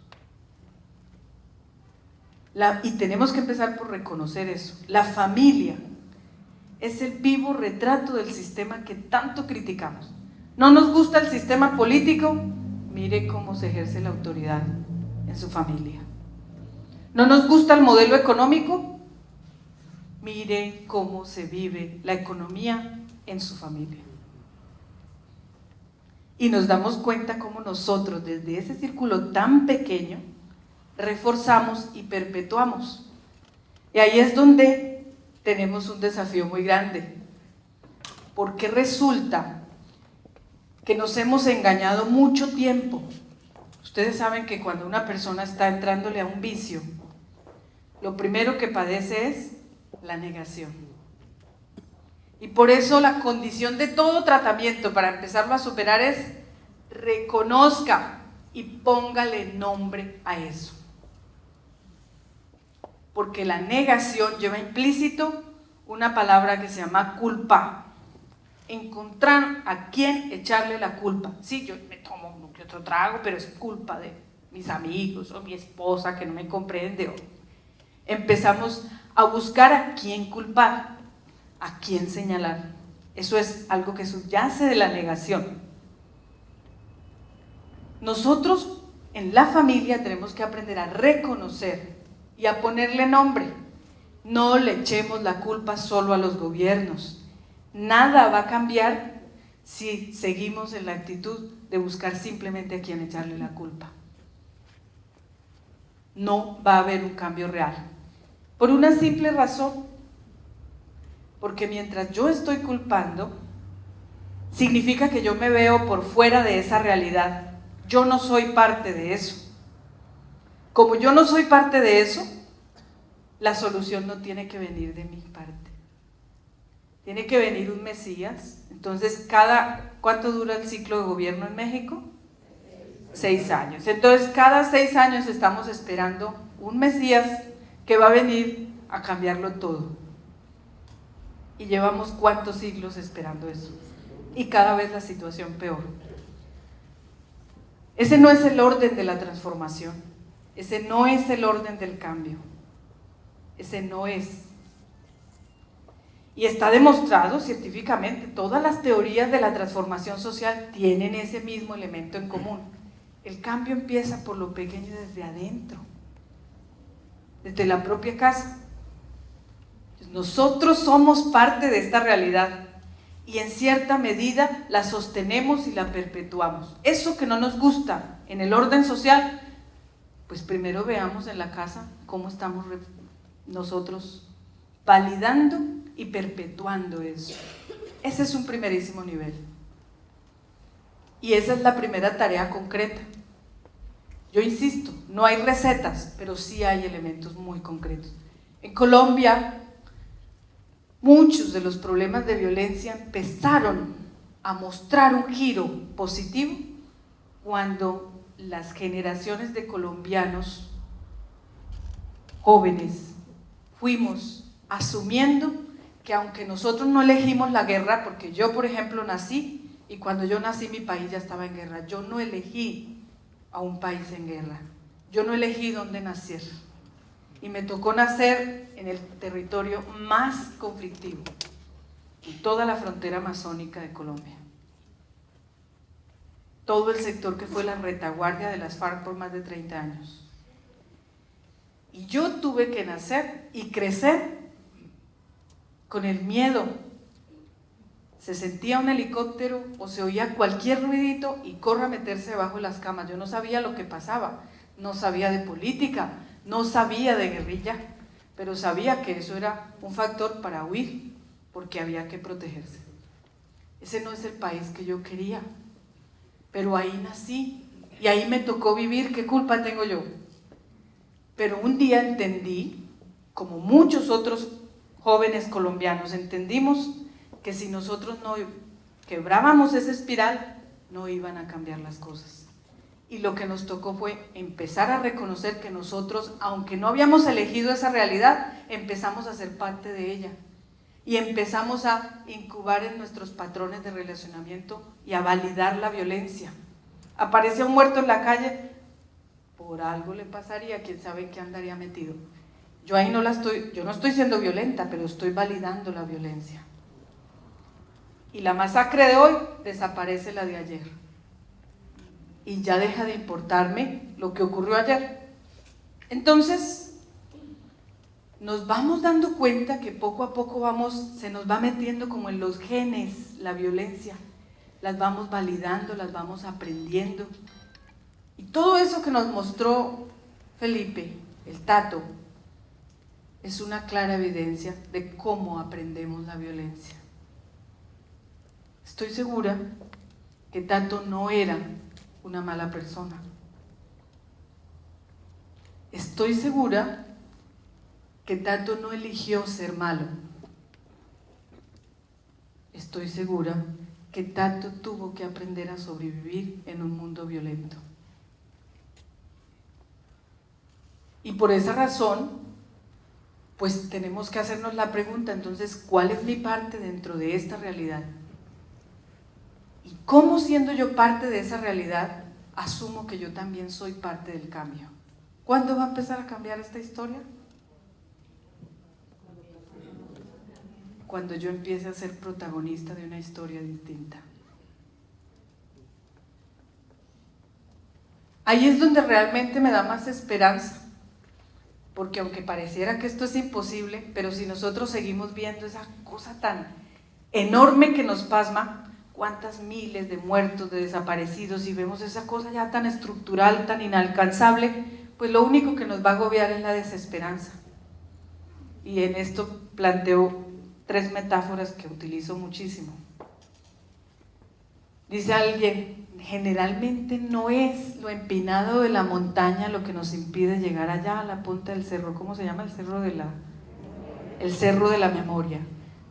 Speaker 3: Y tenemos que empezar por reconocer eso. La familia es el vivo retrato del sistema que tanto criticamos. ¿No nos gusta el sistema político? Mire cómo se ejerce la autoridad en su familia. ¿No nos gusta el modelo económico? Mire cómo se vive la economía en su familia. Y nos damos cuenta cómo nosotros, desde ese círculo tan pequeño, reforzamos y perpetuamos. Y ahí es donde tenemos un desafío muy grande, porque resulta que nos hemos engañado mucho tiempo. Ustedes saben que cuando una persona está entrándole a un vicio, lo primero que padece es la negación. Y por eso la condición de todo tratamiento para empezarlo a superar es reconozca y póngale nombre a eso. Porque la negación lleva implícito una palabra que se llama culpa. Encontrar a quién echarle la culpa. Sí, yo me tomo un que otro trago, pero es culpa de mis amigos o mi esposa que no me comprende. O empezamos a buscar a quién culpar, a quién señalar. Eso es algo que subyace de la negación. Nosotros en la familia tenemos que aprender a reconocer y a ponerle nombre. No le echemos la culpa solo a los gobiernos. Nada va a cambiar si seguimos en la actitud de buscar simplemente a quien echarle la culpa. No va a haber un cambio real. Por una simple razón. Porque mientras yo estoy culpando, significa que yo me veo por fuera de esa realidad. Yo no soy parte de eso. Como yo no soy parte de eso, la solución no tiene que venir de mi parte. Tiene que venir un Mesías. Entonces, ¿cuánto dura el ciclo de gobierno en México? 6 años. Entonces, cada 6 años estamos esperando un Mesías que va a venir a cambiarlo todo. Y llevamos ¿cuántos siglos esperando eso? Y cada vez la situación peor. Ese no es el orden de la transformación. Ese no es el orden del cambio. Ese no es. Y está demostrado científicamente, todas las teorías de la transformación social tienen ese mismo elemento en común. El cambio empieza por lo pequeño desde adentro, desde la propia casa. Nosotros somos parte de esta realidad y en cierta medida la sostenemos y la perpetuamos. Eso que no nos gusta en el orden social, pues primero veamos en la casa cómo estamos nosotros validando y perpetuando eso. Ese es un primerísimo nivel. Y esa es la primera tarea concreta. Yo insisto, no hay recetas, pero sí hay elementos muy concretos. En Colombia, muchos de los problemas de violencia empezaron a mostrar un giro positivo cuando las generaciones de colombianos jóvenes fuimos asumiendo que aunque nosotros no elegimos la guerra, porque yo por ejemplo nací y cuando yo nací mi país ya estaba en guerra, yo no elegí a un país en guerra, yo no elegí dónde nacer y me tocó nacer en el territorio más conflictivo, en toda la frontera amazónica de Colombia, todo el sector que fue la retaguardia de las FARC por más de 30 años. Y yo tuve que nacer y crecer con el miedo. Se sentía un helicóptero o se oía cualquier ruidito y corra a meterse debajo de las camas. Yo no sabía lo que pasaba, no sabía de política, no sabía de guerrilla, pero sabía que eso era un factor para huir, porque había que protegerse. Ese no es el país que yo quería, pero ahí nací y ahí me tocó vivir. ¿Qué culpa tengo yo? Pero un día entendí, como muchos otros jóvenes colombianos, entendimos que si nosotros no quebrábamos esa espiral, no iban a cambiar las cosas. Y lo que nos tocó fue empezar a reconocer que nosotros, aunque no habíamos elegido esa realidad, empezamos a ser parte de ella. Y empezamos a incubar en nuestros patrones de relacionamiento y a validar la violencia. Aparecía un muerto en la calle, por algo le pasaría, quién sabe qué andaría metido. Yo ahí yo no estoy siendo violenta, pero estoy validando la violencia. Y la masacre de hoy desaparece la de ayer. Y ya deja de importarme lo que ocurrió ayer. Entonces, nos vamos dando cuenta que poco a poco se nos va metiendo como en los genes la violencia. Las vamos validando, las vamos aprendiendo. Y todo eso que nos mostró Felipe, el Tato, es una clara evidencia de cómo aprendemos la violencia. Estoy segura que Tato no era una mala persona. Estoy segura que Tato no eligió ser malo. Estoy segura que Tato tuvo que aprender a sobrevivir en un mundo violento. Y por esa razón, pues tenemos que hacernos la pregunta, entonces, ¿cuál es mi parte dentro de esta realidad? ¿Y cómo, siendo yo parte de esa realidad, asumo que yo también soy parte del cambio? ¿Cuándo va a empezar a cambiar esta historia? Cuando yo empiece a ser protagonista de una historia distinta. Ahí es donde realmente me da más esperanza. porque aunque pareciera que esto es imposible, pero si nosotros seguimos viendo esa cosa tan enorme que nos pasma, cuántas miles de muertos, de desaparecidos, y vemos esa cosa ya tan estructural, tan inalcanzable, pues lo único que nos va a agobiar es la desesperanza. Y en esto planteo 3 metáforas que utilizo muchísimo. Dice alguien, generalmente no es lo empinado de la montaña lo que nos impide llegar allá a la punta del cerro. ¿Cómo se llama? El cerro de la memoria.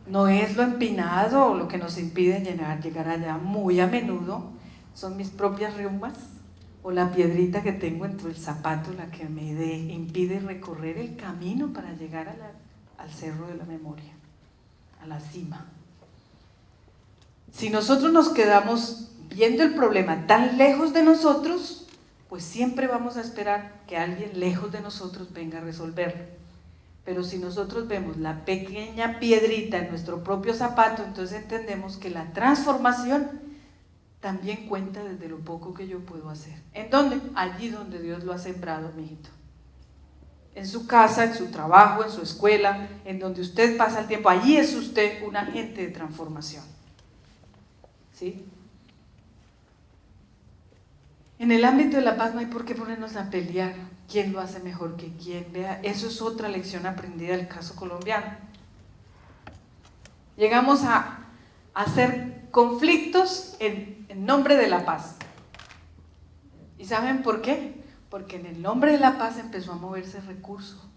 Speaker 3: No es lo empinado lo que nos impide llegar allá. Muy a menudo son mis propias reumas o la piedrita que tengo entre el zapato la que me impide recorrer el camino para llegar al cerro de la memoria, a la cima. Si nosotros nos quedamos viendo el problema tan lejos de nosotros, pues siempre vamos a esperar que alguien lejos de nosotros venga a resolverlo. Pero si nosotros vemos la pequeña piedrita en nuestro propio zapato, entonces entendemos que la transformación también cuenta desde lo poco que yo puedo hacer. ¿En dónde? Allí donde Dios lo ha sembrado, mijito. En su casa, en su trabajo, en su escuela, en donde usted pasa el tiempo, allí es usted un agente de transformación. ¿Sí? En el ámbito de la paz no hay por qué ponernos a pelear quién lo hace mejor que quién. Vea, eso es otra lección aprendida del caso colombiano. Llegamos a hacer conflictos en nombre de la paz. ¿Y saben por qué? Porque en el nombre de la paz empezó a moverse recurso,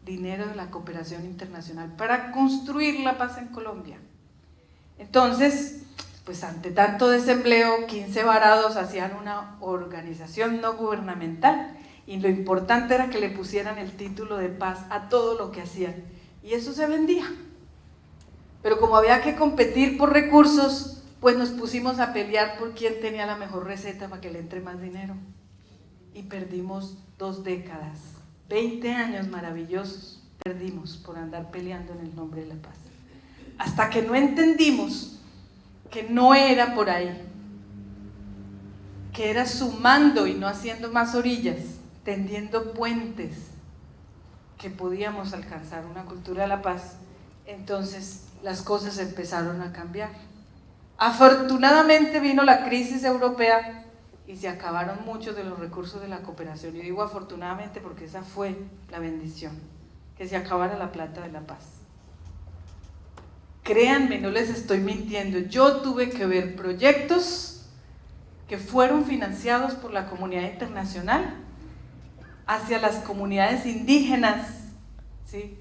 Speaker 3: dinero de la cooperación internacional para construir la paz en Colombia. Entonces, pues ante tanto desempleo, 15 varados hacían una organización no gubernamental y lo importante era que le pusieran el título de paz a todo lo que hacían y eso se vendía. Pero como había que competir por recursos, pues nos pusimos a pelear por quién tenía la mejor receta para que le entre más dinero. Y perdimos 2 décadas, 20 años maravillosos, perdimos por andar peleando en el nombre de la paz. Hasta que no entendimos que no era por ahí, que era sumando y no haciendo más orillas, tendiendo puentes, que podíamos alcanzar una cultura de la paz, entonces las cosas empezaron a cambiar. Afortunadamente vino la crisis europea y se acabaron muchos de los recursos de la cooperación. Y digo afortunadamente porque esa fue la bendición, que se acabara la plata de la paz. Créanme, no les estoy mintiendo, yo tuve que ver proyectos que fueron financiados por la comunidad internacional hacia las comunidades indígenas, ¿sí?,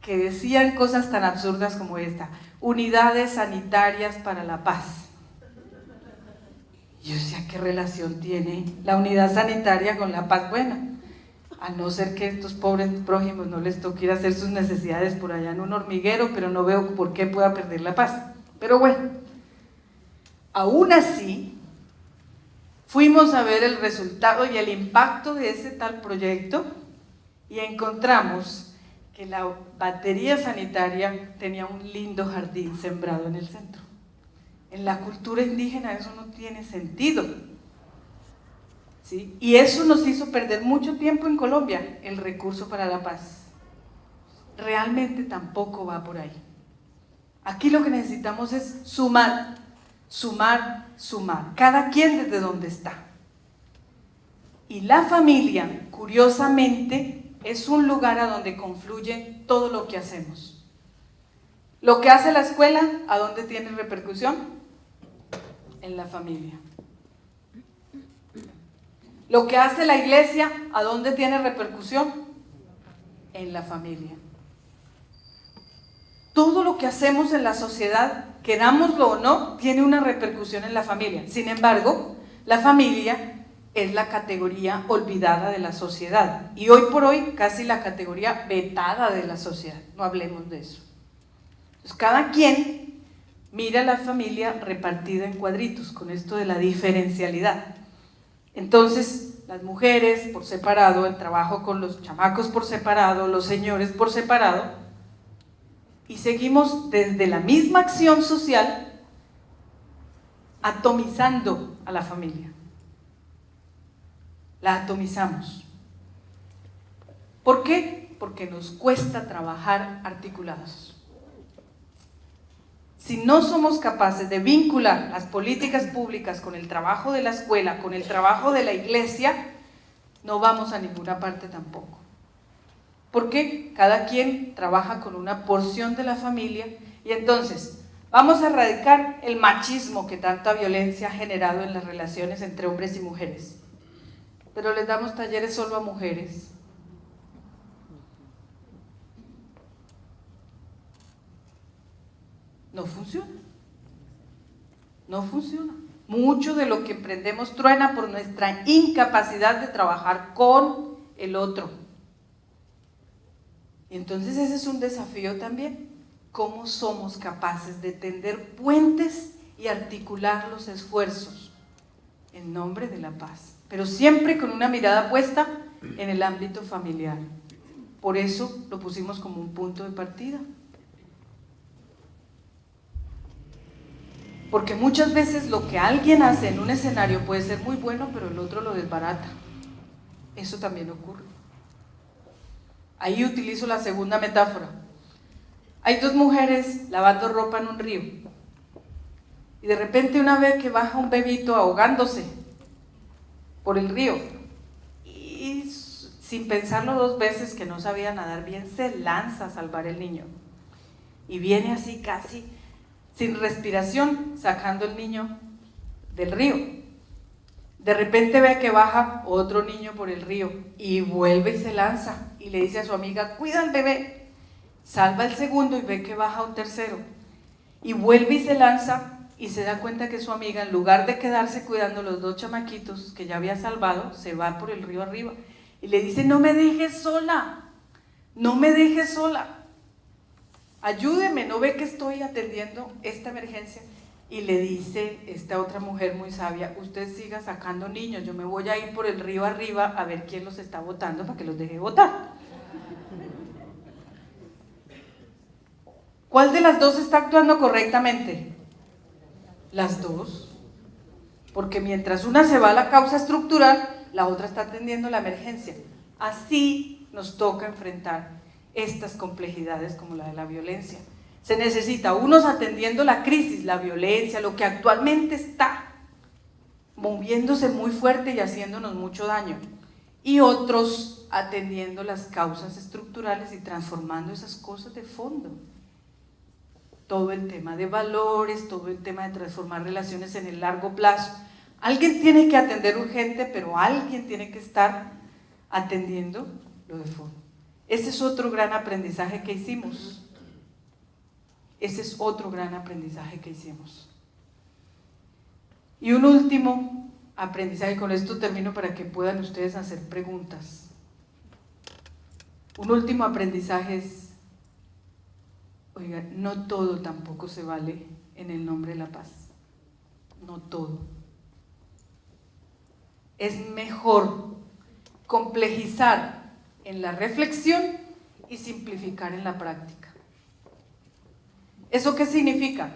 Speaker 3: que decían cosas tan absurdas como esta: unidades sanitarias para la paz. Yo decía, ¿qué relación tiene la unidad sanitaria con la paz? Bueno, a no ser que estos pobres prójimos no les toque ir a hacer sus necesidades por allá en un hormiguero, pero no veo por qué pueda perder la paz. Pero bueno, aún así, fuimos a ver el resultado y el impacto de ese tal proyecto y encontramos que la batería sanitaria tenía un lindo jardín sembrado en el centro. En la cultura indígena eso no tiene sentido, ¿sí? Y eso nos hizo perder mucho tiempo en Colombia, el recurso para la paz. Realmente tampoco va por ahí. Aquí lo que necesitamos es sumar, sumar, sumar, cada quien desde donde está. Y la familia, curiosamente, es un lugar a donde confluye todo lo que hacemos. Lo que hace la escuela, ¿a dónde tiene repercusión? En la familia. Lo que hace la iglesia, ¿a dónde tiene repercusión? En la familia. Todo lo que hacemos en la sociedad, querámoslo o no, tiene una repercusión en la familia. Sin embargo, la familia es la categoría olvidada de la sociedad y hoy por hoy casi la categoría vetada de la sociedad. No hablemos de eso. Entonces, cada quien mira a la familia repartida en cuadritos, con esto de la diferencialidad. Entonces, las mujeres por separado, el trabajo con los chamacos por separado, los señores por separado, y seguimos desde la misma acción social atomizando a la familia. La atomizamos. ¿Por qué? porque nos cuesta trabajar articulados. Si no somos capaces de vincular las políticas públicas con el trabajo de la escuela, con el trabajo de la iglesia, no vamos a ninguna parte tampoco. Porque cada quien trabaja con una porción de la familia y entonces vamos a erradicar el machismo que tanta violencia ha generado en las relaciones entre hombres y mujeres. Pero les damos talleres solo a mujeres. No funciona. No funciona. Mucho de lo que emprendemos truena por nuestra incapacidad de trabajar con el otro. Y entonces ese es un desafío también. ¿Cómo somos capaces de tender puentes y articular los esfuerzos en nombre de la paz? Pero siempre con una mirada puesta en el ámbito familiar. Por eso lo pusimos como un punto de partida. Porque muchas veces lo que alguien hace en un escenario puede ser muy bueno, pero el otro lo desbarata. Eso también ocurre. Ahí utilizo la segunda metáfora. Hay dos mujeres lavando ropa en un río. Y de repente una ve que baja un bebito ahogándose por el río. Y sin pensarlo dos veces, que no sabía nadar bien, se lanza a salvar el niño. Y viene así casi sin respiración, sacando el niño del río. De repente ve que baja otro niño por el río y vuelve y se lanza y le dice a su amiga, cuida al bebé. Salva el segundo y ve que baja un tercero y vuelve y se lanza y se da cuenta que su amiga, en lugar de quedarse cuidando los dos chamaquitos que ya había salvado, se va por el río arriba y le dice, no me dejes sola, no me dejes sola. Ayúdeme, ¿no ve que estoy atendiendo esta emergencia? Y le dice esta otra mujer muy sabia, usted siga sacando niños, yo me voy a ir por el río arriba a ver quién los está botando para que los deje botar. ¿Cuál de las dos está actuando correctamente? Las dos. Porque mientras una se va a la causa estructural, la otra está atendiendo la emergencia. Así nos toca enfrentar estas complejidades como la de la violencia. Se necesita unos atendiendo la crisis, la violencia, lo que actualmente está moviéndose muy fuerte y haciéndonos mucho daño, y otros atendiendo las causas estructurales y transformando esas cosas de fondo. Todo el tema de valores, todo el tema de transformar relaciones en el largo plazo. Alguien tiene que atender urgente, pero alguien tiene que estar atendiendo lo de fondo. Ese es otro gran aprendizaje que hicimos. Ese es otro gran aprendizaje que hicimos. Y un último aprendizaje, con esto termino para que puedan ustedes hacer preguntas. Un último aprendizaje es, oiga, no todo tampoco se vale en el nombre de la paz. No todo. Es mejor complejizar en la reflexión y simplificar en la práctica. ¿Eso qué significa?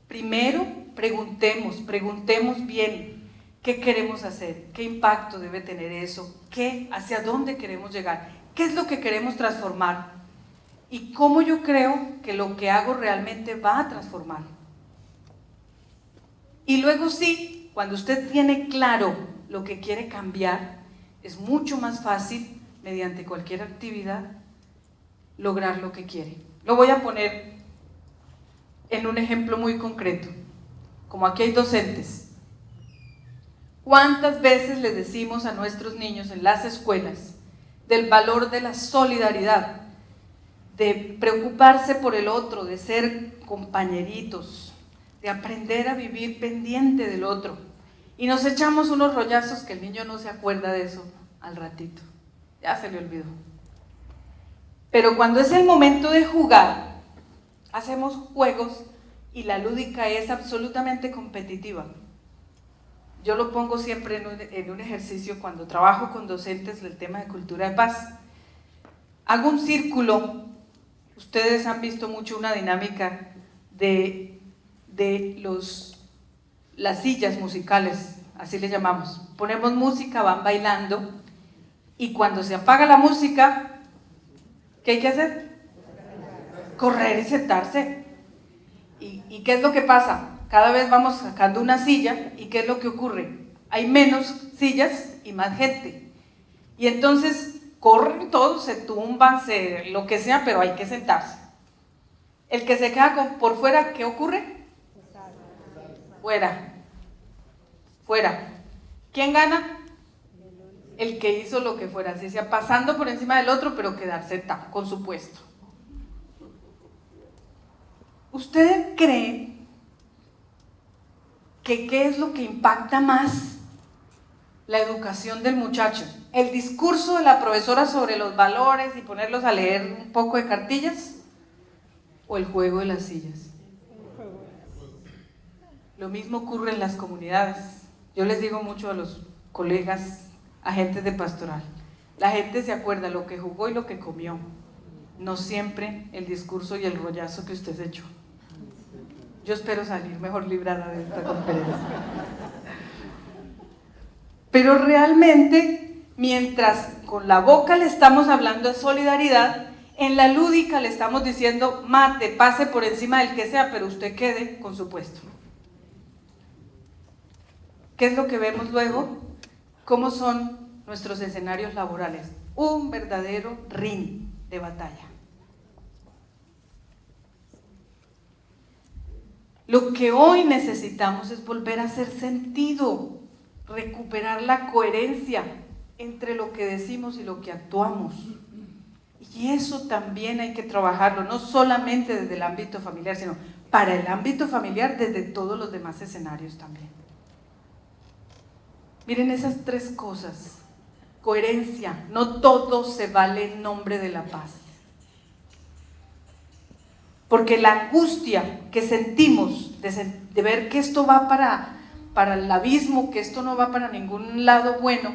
Speaker 3: Primero, preguntemos bien qué queremos hacer, qué impacto debe tener eso, hacia dónde queremos llegar, qué es lo que queremos transformar y cómo yo creo que lo que hago realmente va a transformar. Y luego sí, cuando usted tiene claro lo que quiere cambiar, es mucho más fácil mediante cualquier actividad lograr lo que quiere. Lo voy a poner en un ejemplo muy concreto. Como aquí hay docentes, ¿cuántas veces les decimos a nuestros niños en las escuelas del valor de la solidaridad, de preocuparse por el otro, de ser compañeritos, de aprender a vivir pendiente del otro? Y nos echamos unos rollazos que el niño no se acuerda de eso al ratito. Ya se le olvidó. Pero cuando es el momento de jugar, hacemos juegos y la lúdica es absolutamente competitiva. Yo lo pongo siempre en un ejercicio cuando trabajo con docentes del tema de cultura de paz. Hago un círculo. Ustedes han visto mucho una dinámica de las sillas musicales, así le llamamos. Ponemos música, van bailando, y cuando se apaga la música, ¿Qué hay que hacer? Correr y sentarse. ¿Y qué es lo que pasa? Cada vez vamos sacando una silla y ¿qué es lo que ocurre? Hay menos sillas y más gente. Y entonces corren todos, se tumban, lo que sea, pero hay que sentarse. El que se queda por fuera, ¿qué ocurre? Fuera. Fuera. ¿Quién gana? El que hizo lo que fuera, así sea pasando por encima del otro, pero quedar sentado con su puesto. ¿Usted cree que qué es lo que impacta más la educación del muchacho? ¿El discurso de la profesora sobre los valores y ponerlos a leer un poco de cartillas? ¿O el juego de las sillas? Lo mismo ocurre en las comunidades. Yo les digo mucho a los colegas, agentes de pastoral, la gente se acuerda lo que jugó y lo que comió, no siempre el discurso y el rollazo que usted se echó. Yo espero salir mejor librada de esta conferencia. Pero realmente, mientras con la boca le estamos hablando de solidaridad, en la lúdica le estamos diciendo, mate, pase por encima del que sea, pero usted quede con su puesto. ¿Qué es lo que vemos luego? ¿Cómo son nuestros escenarios laborales? Un verdadero ring de batalla. Lo que hoy necesitamos es volver a hacer sentido, recuperar la coherencia entre lo que decimos y lo que actuamos. Y eso también hay que trabajarlo, no solamente desde el ámbito familiar, sino para el ámbito familiar desde todos los demás escenarios también. Miren esas tres cosas. Coherencia, no todo se vale en nombre de la paz. Porque la angustia que sentimos de ver que esto va para el abismo, que esto no va para ningún lado bueno,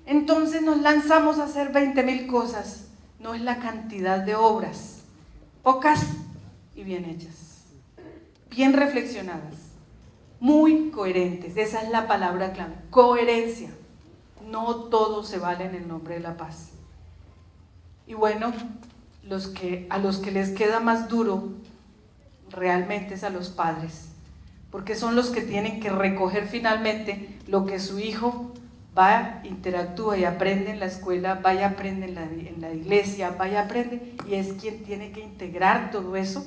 Speaker 3: entonces nos lanzamos a hacer 20,000 cosas. No es la cantidad de obras, pocas y bien hechas, bien reflexionadas, muy coherentes. Esa es la palabra clave, coherencia. No todo se vale en el nombre de la paz. Y bueno, a los que les queda más duro realmente es a los padres, porque son los que tienen que recoger finalmente lo que su hijo va, interactúa y aprende en la escuela, va y aprende en la iglesia, va y aprende, y es quien tiene que integrar todo eso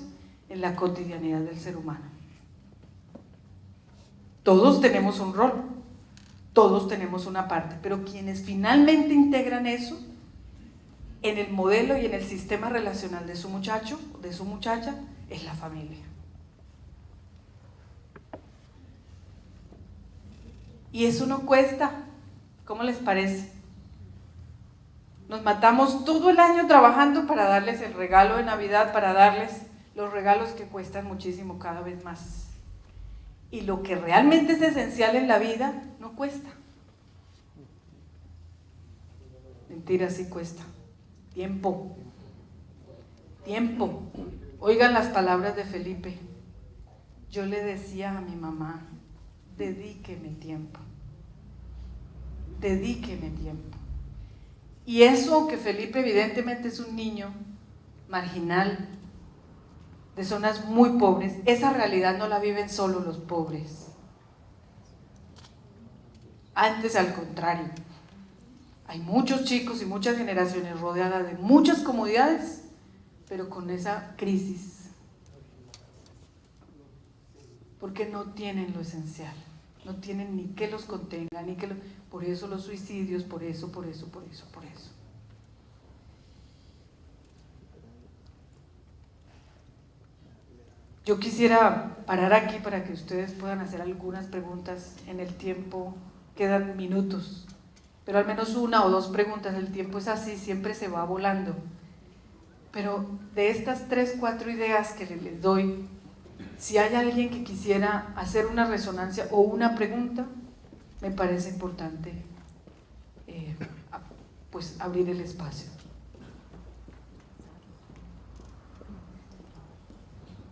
Speaker 3: en la cotidianidad del ser humano. Todos tenemos un rol, todos tenemos una parte, pero quienes finalmente integran eso en el modelo y en el sistema relacional de su muchacho, de su muchacha, es la familia. Y eso no cuesta. ¿Cómo les parece? Nos matamos todo el año trabajando para darles el regalo de Navidad, para darles los regalos que cuestan muchísimo cada vez más. Y lo que realmente es esencial en la vida no cuesta. Mentira, sí cuesta. Tiempo. Tiempo. Oigan las palabras de Felipe. Yo le decía a mi mamá, dedíqueme tiempo. Dedíqueme tiempo. Y eso que Felipe evidentemente es un niño marginal, de zonas muy pobres, esa realidad no la viven solo los pobres. Antes, al contrario, hay muchos chicos y muchas generaciones rodeadas de muchas comodidades, pero con esa crisis, porque no tienen lo esencial. No tienen ni que los contenga, por eso los suicidios, por eso. Yo quisiera parar aquí para que ustedes puedan hacer algunas preguntas en el tiempo, quedan minutos, pero al menos una o dos preguntas, el tiempo es así, siempre se va volando. Pero de estas 3, 4 ideas que les doy, si hay alguien que quisiera hacer una resonancia o una pregunta, me parece importante pues abrir el espacio.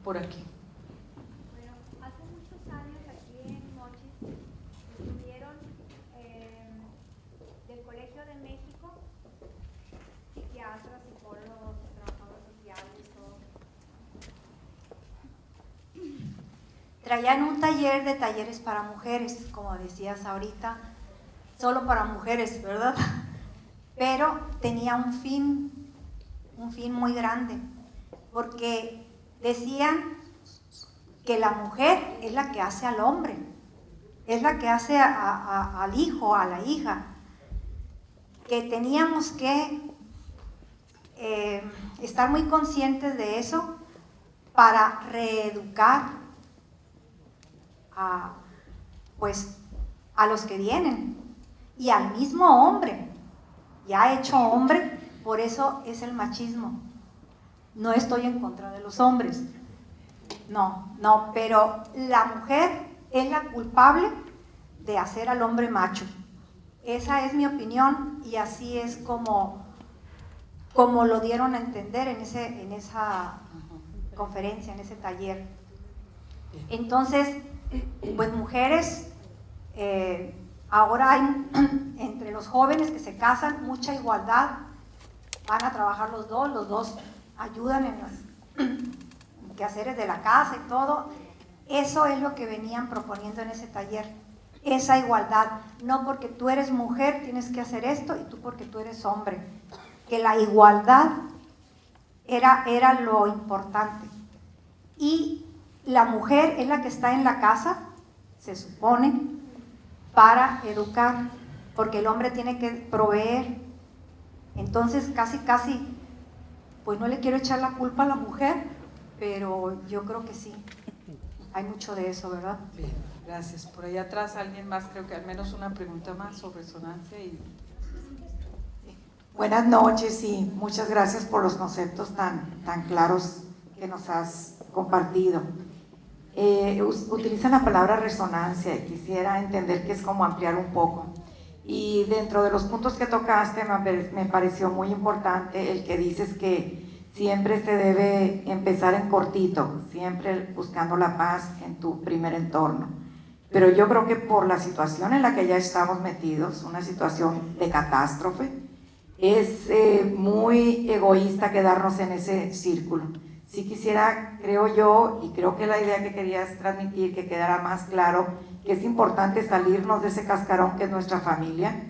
Speaker 3: Por aquí.
Speaker 6: Bueno, hace muchos años aquí en Mochis estuvieron del Colegio de México psiquiatras, psicólogos, traían un taller de talleres para mujeres, como decías ahorita, solo para mujeres, ¿verdad? Pero tenía un fin muy grande, porque decían que la mujer es la que hace al hombre, es la que hace al hijo, a la hija, que teníamos que estar muy conscientes de eso para reeducar pues, a los que vienen y al mismo hombre, ya hecho hombre. Por eso es el machismo. No estoy en contra de los hombres, no, pero la mujer es la culpable de hacer al hombre macho. Esa es mi opinión y así es como lo dieron a entender en esa conferencia, en ese taller. Entonces, pues mujeres, ahora hay entre los jóvenes que se casan mucha igualdad, van a trabajar los dos ayudan en los quehaceres de la casa y todo. Eso es lo que venían proponiendo en ese taller, esa igualdad, no porque tú eres mujer tienes que hacer esto y tú porque tú eres hombre, que la igualdad era lo importante. Y la mujer es la que está en la casa, se supone, para educar, porque el hombre tiene que proveer. Entonces casi, pues no le quiero echar la culpa a la mujer, pero yo creo que sí, hay mucho de eso, ¿verdad?
Speaker 3: Bien, gracias. Por allá atrás alguien más, creo que al menos una pregunta más sobre resonancia.
Speaker 7: Buenas noches y muchas gracias por los conceptos tan claros que nos has compartido. Utilizan la palabra resonancia y quisiera entender que es como ampliar un poco. Y dentro de los puntos que tocaste me pareció muy importante el que dices que siempre se debe empezar en cortito, siempre buscando la paz en tu primer entorno. Pero yo creo que por la situación en la que ya estamos metidos, una situación de catástrofe, es muy egoísta quedarnos en ese círculo. Sí quisiera, creo yo, y creo que la idea que querías transmitir, que quedara más claro, que es importante salirnos de ese cascarón que es nuestra familia,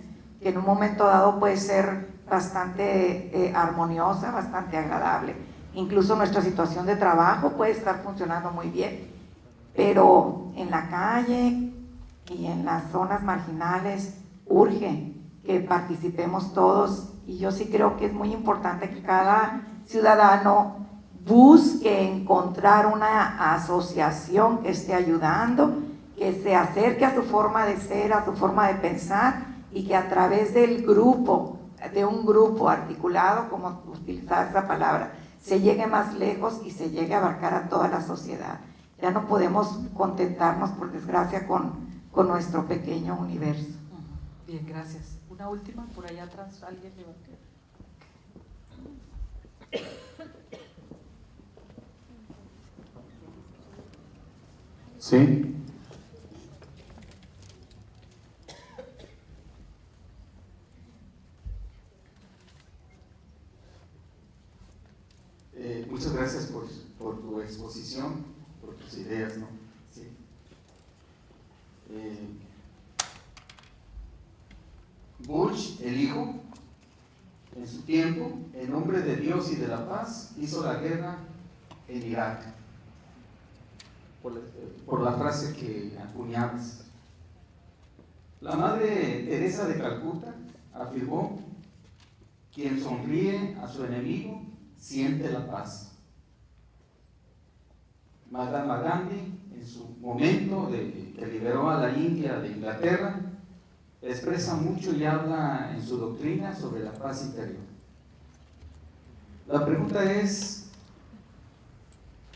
Speaker 7: que en un momento dado puede ser bastante armoniosa, bastante agradable. Incluso nuestra situación de trabajo puede estar funcionando muy bien, pero en la calle y en las zonas marginales urge que participemos todos, y yo sí creo que es muy importante que cada ciudadano busque encontrar una asociación que esté ayudando, que se acerque a su forma de ser, a su forma de pensar, y que a través del grupo, de un grupo articulado, como utilizar esa palabra, se llegue más lejos y se llegue a abarcar a toda la sociedad. Ya no podemos contentarnos, por desgracia, con nuestro pequeño universo.
Speaker 3: Bien, gracias. Una última, por allá atrás, alguien levantó.
Speaker 8: Sí. Muchas gracias por tu exposición, por tus ideas, ¿no? Sí. Bush, el hijo, en su tiempo, en nombre de Dios y de la paz, hizo la guerra en Irak. Por la frase que acuñabas. La Madre Teresa de Calcuta afirmó: quien sonríe a su enemigo siente la paz. Mahatma Gandhi, en su momento que liberó a la India de Inglaterra, expresa mucho y habla en su doctrina sobre la paz interior. La pregunta es: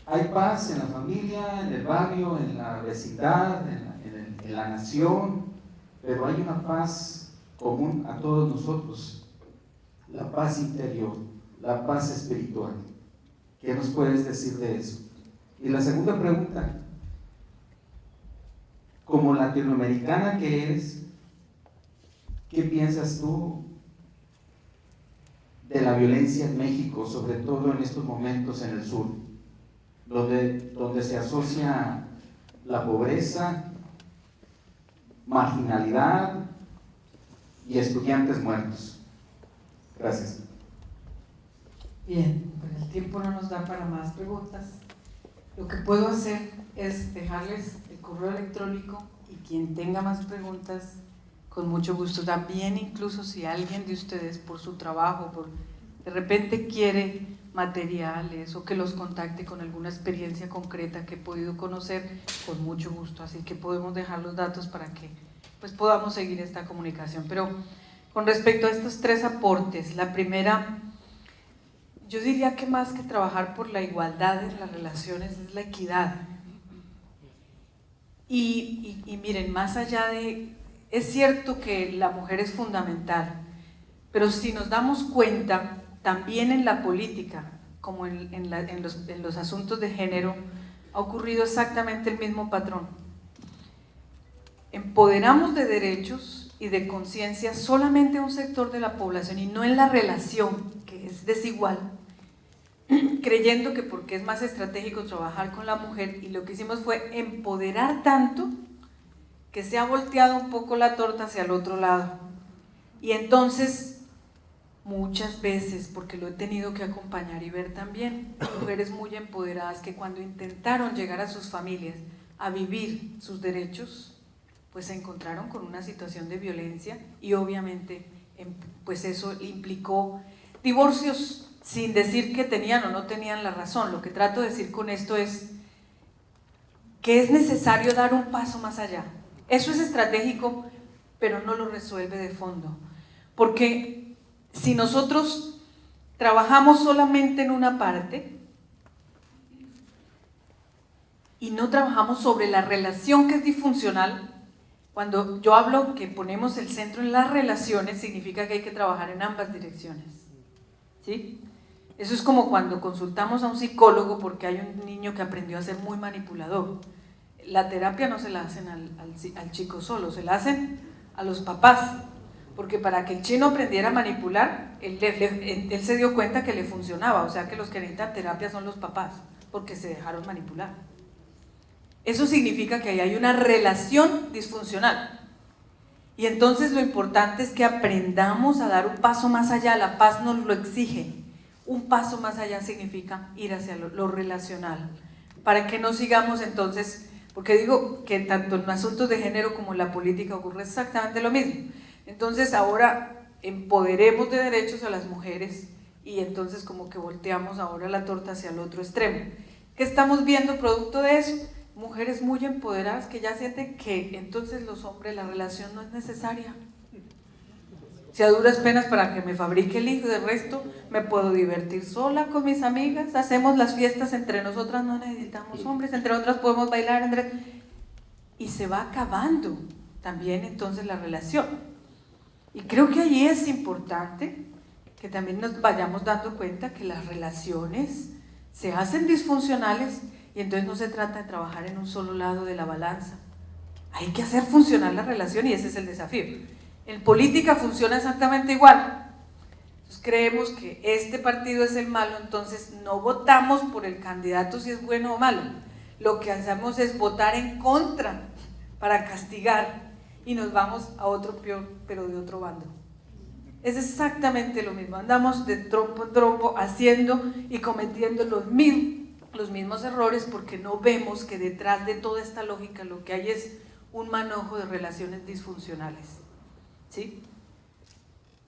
Speaker 8: ¿hay paz en la familia, en el barrio, en la vecindad, en la nación? Pero hay una paz común a todos nosotros, la paz interior, la paz espiritual. ¿Qué nos puedes decir de eso? Y la segunda pregunta: como latinoamericana que eres, ¿qué piensas tú de la violencia en México, sobre todo en estos momentos en el sur, donde se asocia la pobreza, marginalidad y estudiantes muertos. Gracias.
Speaker 3: Bien, pues el tiempo no nos da para más preguntas. Lo que puedo hacer es dejarles el correo electrónico y quien tenga más preguntas, con mucho gusto. También incluso si alguien de ustedes por su trabajo, de repente quiere materiales o que los contacte con alguna experiencia concreta que he podido conocer, con mucho gusto. Así que podemos dejar los datos para que pues podamos seguir esta comunicación. Pero con respecto a estos 3 aportes, la primera, yo diría que más que trabajar por la igualdad en las relaciones es la equidad. Y miren, más allá de, es cierto que la mujer es fundamental, pero si nos damos cuenta, también en la política, como en los asuntos de género, ha ocurrido exactamente el mismo patrón. Empoderamos de derechos y de conciencia solamente a un sector de la población y no en la relación, que es desigual, creyendo que porque es más estratégico trabajar con la mujer, y lo que hicimos fue empoderar tanto que se ha volteado un poco la torta hacia el otro lado. Y entonces, muchas veces, porque lo he tenido que acompañar y ver también, mujeres muy empoderadas que cuando intentaron llegar a sus familias a vivir sus derechos, pues se encontraron con una situación de violencia y obviamente pues eso implicó divorcios, sin decir que tenían o no tenían la razón. Lo que trato de decir con esto es que es necesario dar un paso más allá. Eso es estratégico, pero no lo resuelve de fondo, porque si nosotros trabajamos solamente en una parte y no trabajamos sobre la relación que es disfuncional, cuando yo hablo que ponemos el centro en las relaciones, significa que hay que trabajar en ambas direcciones, ¿sí? Eso es como cuando consultamos a un psicólogo porque hay un niño que aprendió a ser muy manipulador. La terapia no se la hacen al chico solo, se la hacen a los papás, porque para que el chino aprendiera a manipular, él se dio cuenta que le funcionaba, o sea que los que necesitan terapia son los papás, porque se dejaron manipular. Eso significa que ahí hay una relación disfuncional. Y entonces lo importante es que aprendamos a dar un paso más allá, la paz nos lo exige. Un paso más allá significa ir hacia lo relacional, para que no sigamos entonces, porque digo que tanto en asuntos de género como en la política ocurre exactamente lo mismo. Entonces ahora empoderemos de derechos a las mujeres y entonces como que volteamos ahora la torta hacia el otro extremo. ¿Qué estamos viendo producto de eso? Mujeres muy empoderadas que ya sienten que entonces los hombres, la relación no es necesaria. Si a duras penas para que me fabrique el hijo, de resto me puedo divertir sola con mis amigas, hacemos las fiestas entre nosotras, no necesitamos hombres, entre otras podemos bailar, y se va acabando también entonces la relación. Y creo que allí es importante que también nos vayamos dando cuenta que las relaciones se hacen disfuncionales y entonces no se trata de trabajar en un solo lado de la balanza. Hay que hacer funcionar la relación y ese es el desafío. En política funciona exactamente igual. Entonces creemos que este partido es el malo, entonces no votamos por el candidato si es bueno o malo. Lo que hacemos es votar en contra para castigar y nos vamos a otro peor, pero de otro bando. Es exactamente lo mismo, andamos de trompo en trompo haciendo y cometiendo los mismos errores porque no vemos que detrás de toda esta lógica lo que hay es un manojo de relaciones disfuncionales, ¿sí?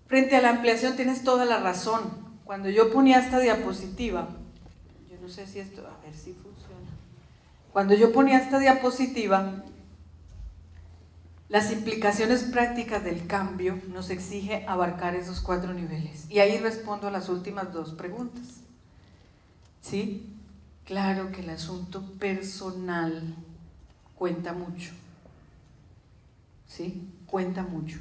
Speaker 3: Frente a la ampliación tienes toda la razón. Cuando yo ponía esta diapositiva, yo no sé si esto, a ver si funciona. Cuando yo ponía esta diapositiva, las implicaciones prácticas del cambio nos exige abarcar esos 4 niveles. Y ahí respondo a las últimas 2 preguntas. ¿Sí? Claro que el asunto personal cuenta mucho. ¿Sí? Cuenta mucho.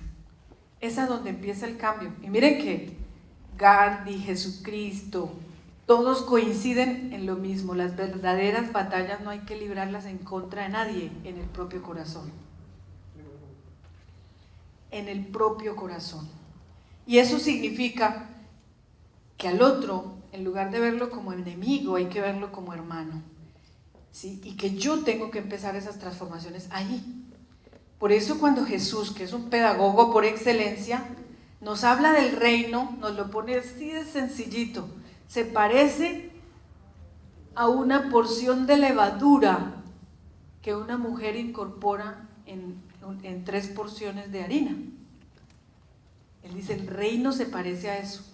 Speaker 3: Es a donde empieza el cambio. Y miren que Gandhi, Jesucristo, todos coinciden en lo mismo. Las verdaderas batallas no hay que librarlas en contra de nadie, en el propio corazón. En el propio corazón. Y eso significa que al otro, en lugar de verlo como enemigo, hay que verlo como hermano. ¿sí? Y que yo tengo que empezar esas transformaciones allí. Por eso cuando Jesús, que es un pedagogo por excelencia, nos habla del reino, nos lo pone así de sencillito. Se parece a una porción de levadura que una mujer incorpora en 3 porciones de harina. Él dice, el reino se parece a eso.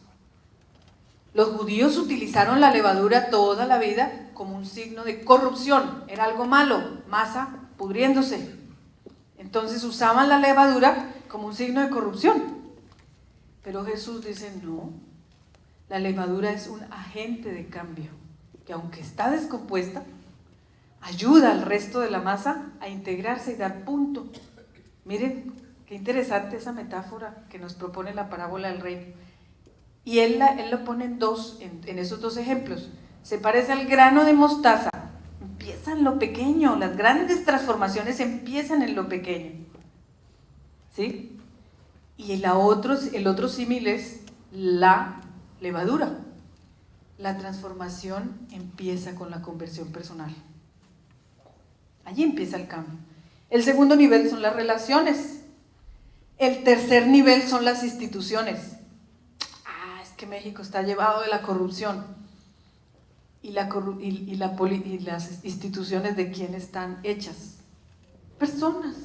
Speaker 3: Los judíos utilizaron la levadura toda la vida como un signo de corrupción, era algo malo, masa pudriéndose. Entonces usaban la levadura como un signo de corrupción. Pero Jesús dice, no, la levadura es un agente de cambio, que aunque está descompuesta, ayuda al resto de la masa a integrarse y dar punto. Miren, qué interesante esa metáfora que nos propone la parábola del reino. Y él lo pone en esos 2 ejemplos. Se parece al grano de mostaza. Empieza en lo pequeño, las grandes transformaciones empiezan en lo pequeño. ¿Sí? Y el otro símil es la levadura. La transformación empieza con la conversión personal. Allí empieza el cambio. El segundo nivel son las relaciones. El tercer nivel son las instituciones. Es que México está llevado de la corrupción. Y las instituciones, ¿de quién están hechas? Personas.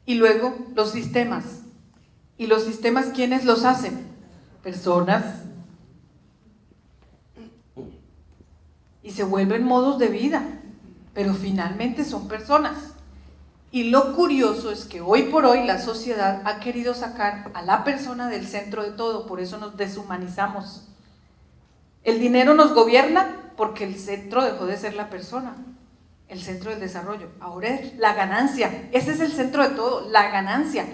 Speaker 3: Y luego los sistemas. ¿Y los sistemas quiénes los hacen? Personas. Y se vuelven modos de vida, pero finalmente son personas. Y lo curioso es que hoy por hoy la sociedad ha querido sacar a la persona del centro de todo, por eso nos deshumanizamos. El dinero nos gobierna porque el centro dejó de ser la persona, el centro del desarrollo. Ahora es la ganancia, ese es el centro de todo, la ganancia.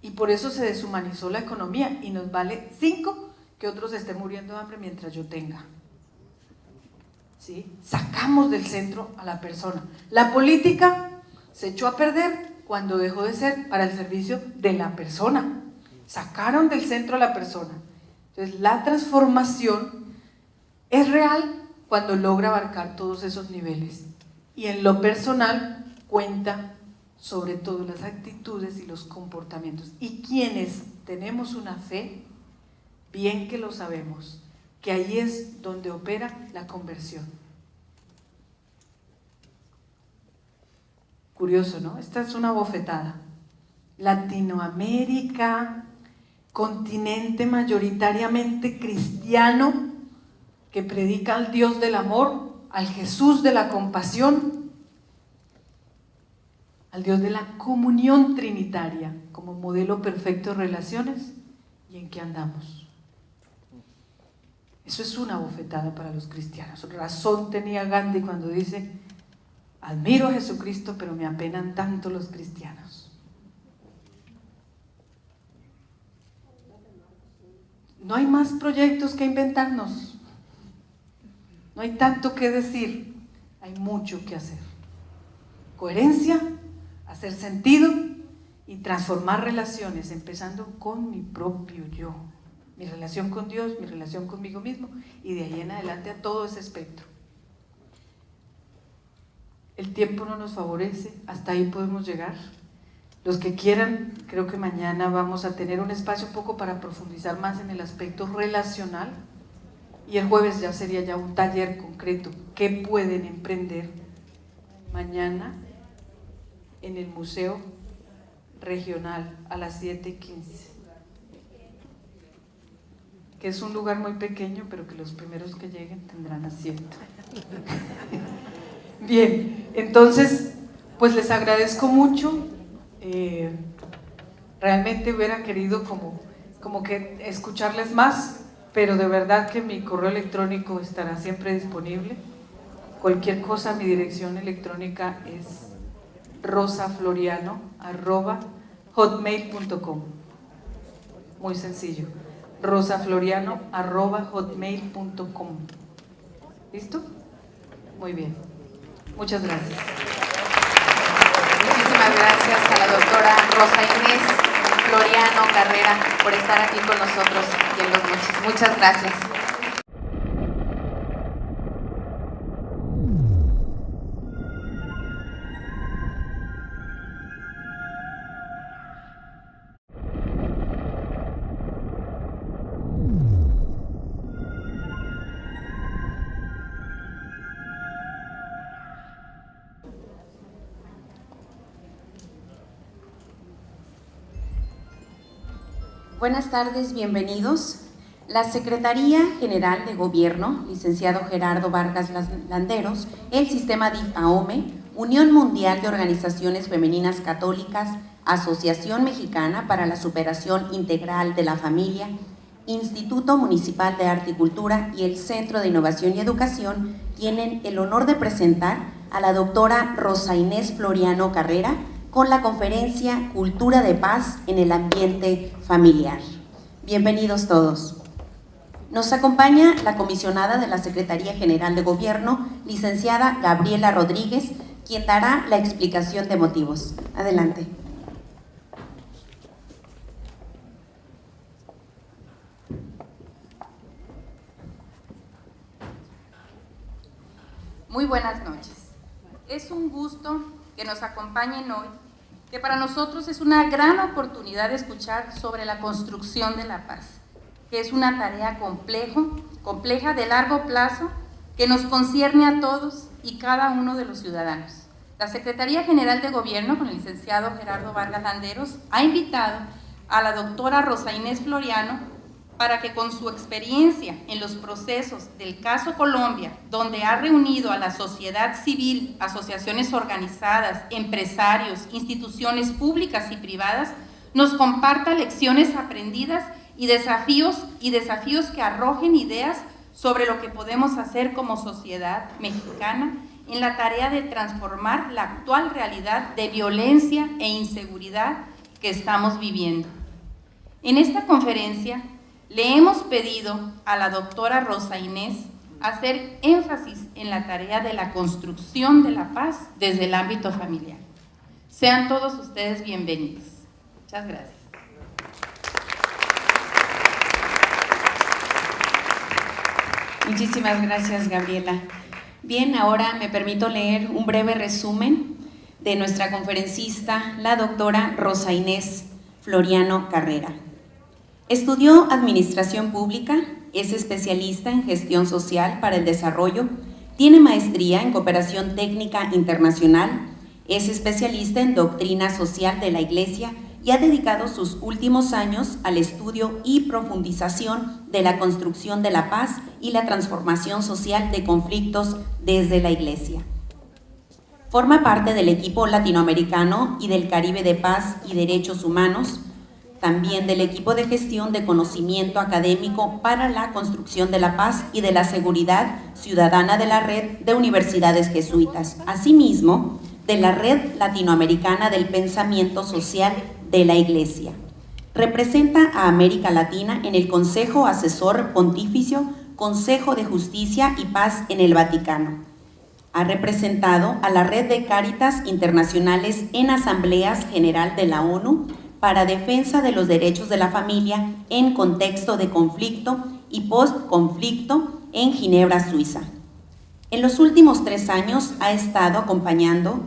Speaker 3: Y por eso se deshumanizó la economía y nos vale 5 que otros estén muriendo de hambre mientras yo tenga. ¿Sí? Sacamos del centro a la persona. La política se echó a perder cuando dejó de ser para el servicio de la persona. Sacaron del centro a la persona. Entonces la transformación es real cuando logra abarcar todos esos niveles. Y en lo personal cuenta sobre todo las actitudes y los comportamientos. Y quienes tenemos una fe, bien que lo sabemos, que ahí es donde opera la conversión. Curioso, ¿no? Esta es una bofetada. Latinoamérica, continente mayoritariamente cristiano, que predica al Dios del amor, al Jesús de la compasión, al Dios de la comunión trinitaria, como modelo perfecto de relaciones, ¿y en qué andamos? Eso es una bofetada para los cristianos. Razón tenía Gandhi cuando dice, admiro a Jesucristo, pero me apenan tanto los cristianos. No hay más proyectos que inventarnos. No hay tanto que decir, hay mucho que hacer. Coherencia, hacer sentido y transformar relaciones, empezando con mi propio yo. Mi relación con Dios, mi relación conmigo mismo y de ahí en adelante a todo ese espectro. El tiempo no nos favorece, hasta ahí podemos llegar. Los que quieran, creo que mañana vamos a tener un espacio un poco para profundizar más en el aspecto relacional y el jueves ya sería ya un taller concreto. ¿Qué pueden emprender mañana en el Museo Regional a las 7:15? Que es un lugar muy pequeño, pero que los primeros que lleguen tendrán asiento. Bien, entonces, pues les agradezco mucho. Realmente hubiera querido como que escucharles más, pero de verdad que mi correo electrónico estará siempre disponible. Cualquier cosa, mi dirección electrónica es rosafloriano@hotmail.com. Muy sencillo. rosafloriano@hotmail.com. ¿Listo? Muy bien. Muchas gracias.
Speaker 1: Muchísimas gracias a la doctora Rosa Inés Floriano. Floriano Carrera, por estar aquí con nosotros y en Los Mochis. Muchas gracias. Buenas tardes, bienvenidos. La Secretaría General de Gobierno, licenciado Gerardo Vargas Landeros, el Sistema DIF-AOME, Unión Mundial de Organizaciones Femeninas Católicas, Asociación Mexicana para la Superación Integral de la Familia, Instituto Municipal de Arte y Cultura y el Centro de Innovación y Educación tienen el honor de presentar a la doctora Rosa Inés Floriano Carrera, con la conferencia Cultura de Paz en el Ambiente Familiar. Bienvenidos todos. Nos acompaña la comisionada de la Secretaría General de Gobierno, licenciada Gabriela Rodríguez, quien dará la explicación de motivos. Adelante.
Speaker 2: Muy buenas noches. Es un gusto que nos acompañen hoy, que para nosotros es una gran oportunidad de escuchar sobre la construcción de la paz, que es una tarea compleja de largo plazo, que nos concierne a todos y cada uno de los ciudadanos. La Secretaría General de Gobierno, con el licenciado Gerardo Vargas Landeros, ha invitado a la doctora Rosa Inés Floriano para que con su experiencia en los procesos del caso Colombia, donde ha reunido a la sociedad civil, asociaciones organizadas, empresarios, instituciones públicas y privadas, nos comparta lecciones aprendidas y desafíos que arrojen ideas sobre lo que podemos hacer como sociedad mexicana en la tarea de transformar la actual realidad de violencia e inseguridad que estamos viviendo. En esta conferencia le hemos pedido a la doctora Rosa Inés hacer énfasis en la tarea de la construcción de la paz desde el ámbito familiar. Sean todos ustedes bienvenidos. Muchas gracias.
Speaker 1: Muchísimas gracias, Gabriela. Bien, ahora me permito leer un breve resumen de nuestra conferencista, la doctora Rosa Inés Floriano Carrera. Estudió Administración Pública, es especialista en Gestión Social para el Desarrollo, tiene maestría en Cooperación Técnica Internacional, es especialista en Doctrina Social de la Iglesia y ha dedicado sus últimos años al estudio y profundización de la construcción de la paz y la transformación social de conflictos desde la Iglesia. Forma parte del equipo latinoamericano y del Caribe de Paz y Derechos Humanos, también del equipo de gestión de conocimiento académico para la construcción de la paz y de la seguridad ciudadana de la Red de Universidades Jesuitas, asimismo de la Red Latinoamericana del Pensamiento Social de la Iglesia. Representa a América Latina en el Consejo Asesor Pontificio, Consejo de Justicia y Paz en el Vaticano. Ha representado a la Red de Cáritas Internacionales en Asambleas General de la ONU para defensa de los derechos de la familia en contexto de conflicto y post-conflicto en Ginebra, Suiza. En los últimos 3 años ha estado acompañando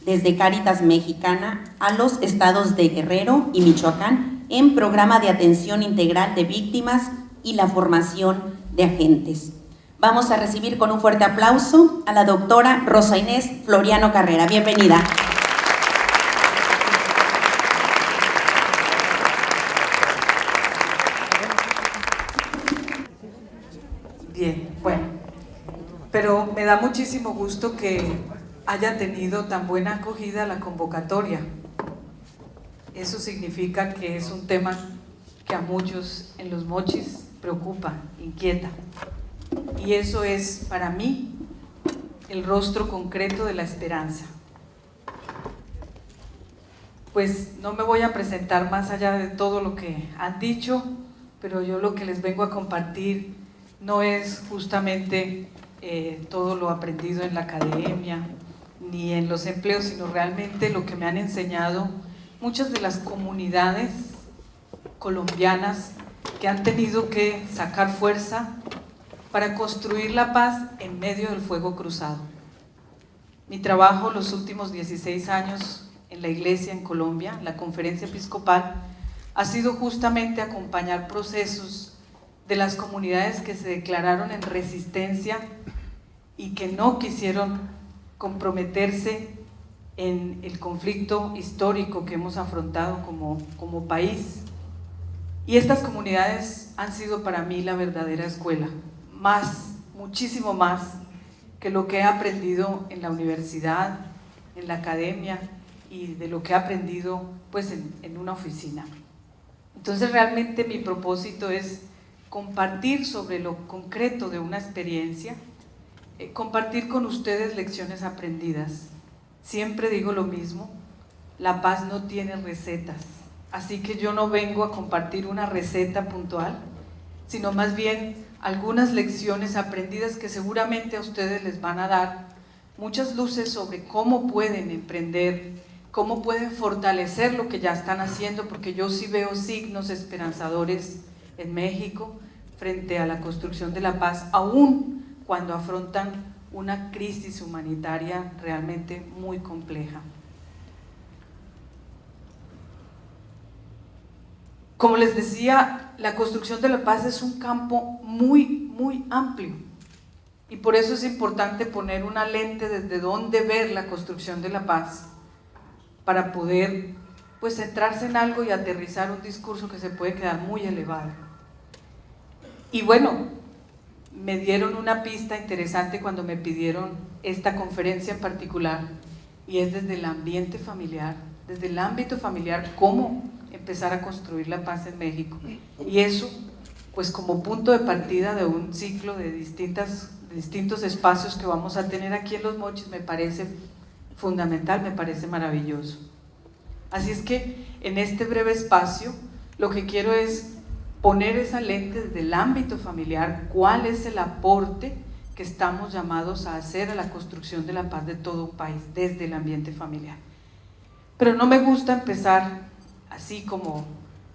Speaker 1: desde Cáritas Mexicana a los estados de Guerrero y Michoacán en programa de atención integral de víctimas y la formación de agentes. Vamos a recibir con un fuerte aplauso a la doctora Rosa Inés Floriano Carrera. Bienvenida.
Speaker 3: Bien, bueno, pero me da muchísimo gusto que haya tenido tan buena acogida la convocatoria. Eso significa que es un tema que a muchos en Los Mochis preocupa, inquieta. Y eso es, para mí, el rostro concreto de la esperanza. Pues no me voy a presentar más allá de todo lo que han dicho, pero yo lo que les vengo a compartir no es justamente todo lo aprendido en la academia ni en los empleos, sino realmente lo que me han enseñado muchas de las comunidades colombianas que han tenido que sacar fuerza para construir la paz en medio del fuego cruzado. Mi trabajo los últimos 16 años en la iglesia en Colombia, la conferencia episcopal, ha sido justamente acompañar procesos de las comunidades que se declararon en resistencia y que no quisieron comprometerse en el conflicto histórico que hemos afrontado como país. Y estas comunidades han sido para mí la verdadera escuela, muchísimo más que lo que he aprendido en la universidad, en la academia y de lo que he aprendido pues en una oficina. Entonces realmente mi propósito es compartir sobre lo concreto de una experiencia, compartir con ustedes lecciones aprendidas. Siempre digo lo mismo, la paz no tiene recetas, así que yo no vengo a compartir una receta puntual, sino más bien algunas lecciones aprendidas que seguramente a ustedes les van a dar muchas luces sobre cómo pueden emprender, cómo pueden fortalecer lo que ya están haciendo, porque yo sí veo signos esperanzadores en México frente a la construcción de la paz, aún cuando afrontan una crisis humanitaria realmente muy compleja. Como les decía, la construcción de la paz es un campo muy amplio y por eso es importante poner una lente desde donde ver la construcción de la paz para poder pues centrarse en algo y aterrizar un discurso que se puede quedar muy elevado. Y bueno, me dieron una pista interesante cuando me pidieron esta conferencia en particular, y es desde el ambiente familiar, desde el ámbito familiar, cómo empezar a construir la paz en México. Y eso, pues como punto de partida de un ciclo de distintos espacios que vamos a tener aquí en Los Mochis, me parece fundamental, me parece maravilloso. Así es que en este breve espacio, lo que quiero es poner esa lente desde el ámbito familiar, cuál es el aporte que estamos llamados a hacer a la construcción de la paz de todo un país, desde el ambiente familiar. Pero no me gusta empezar así como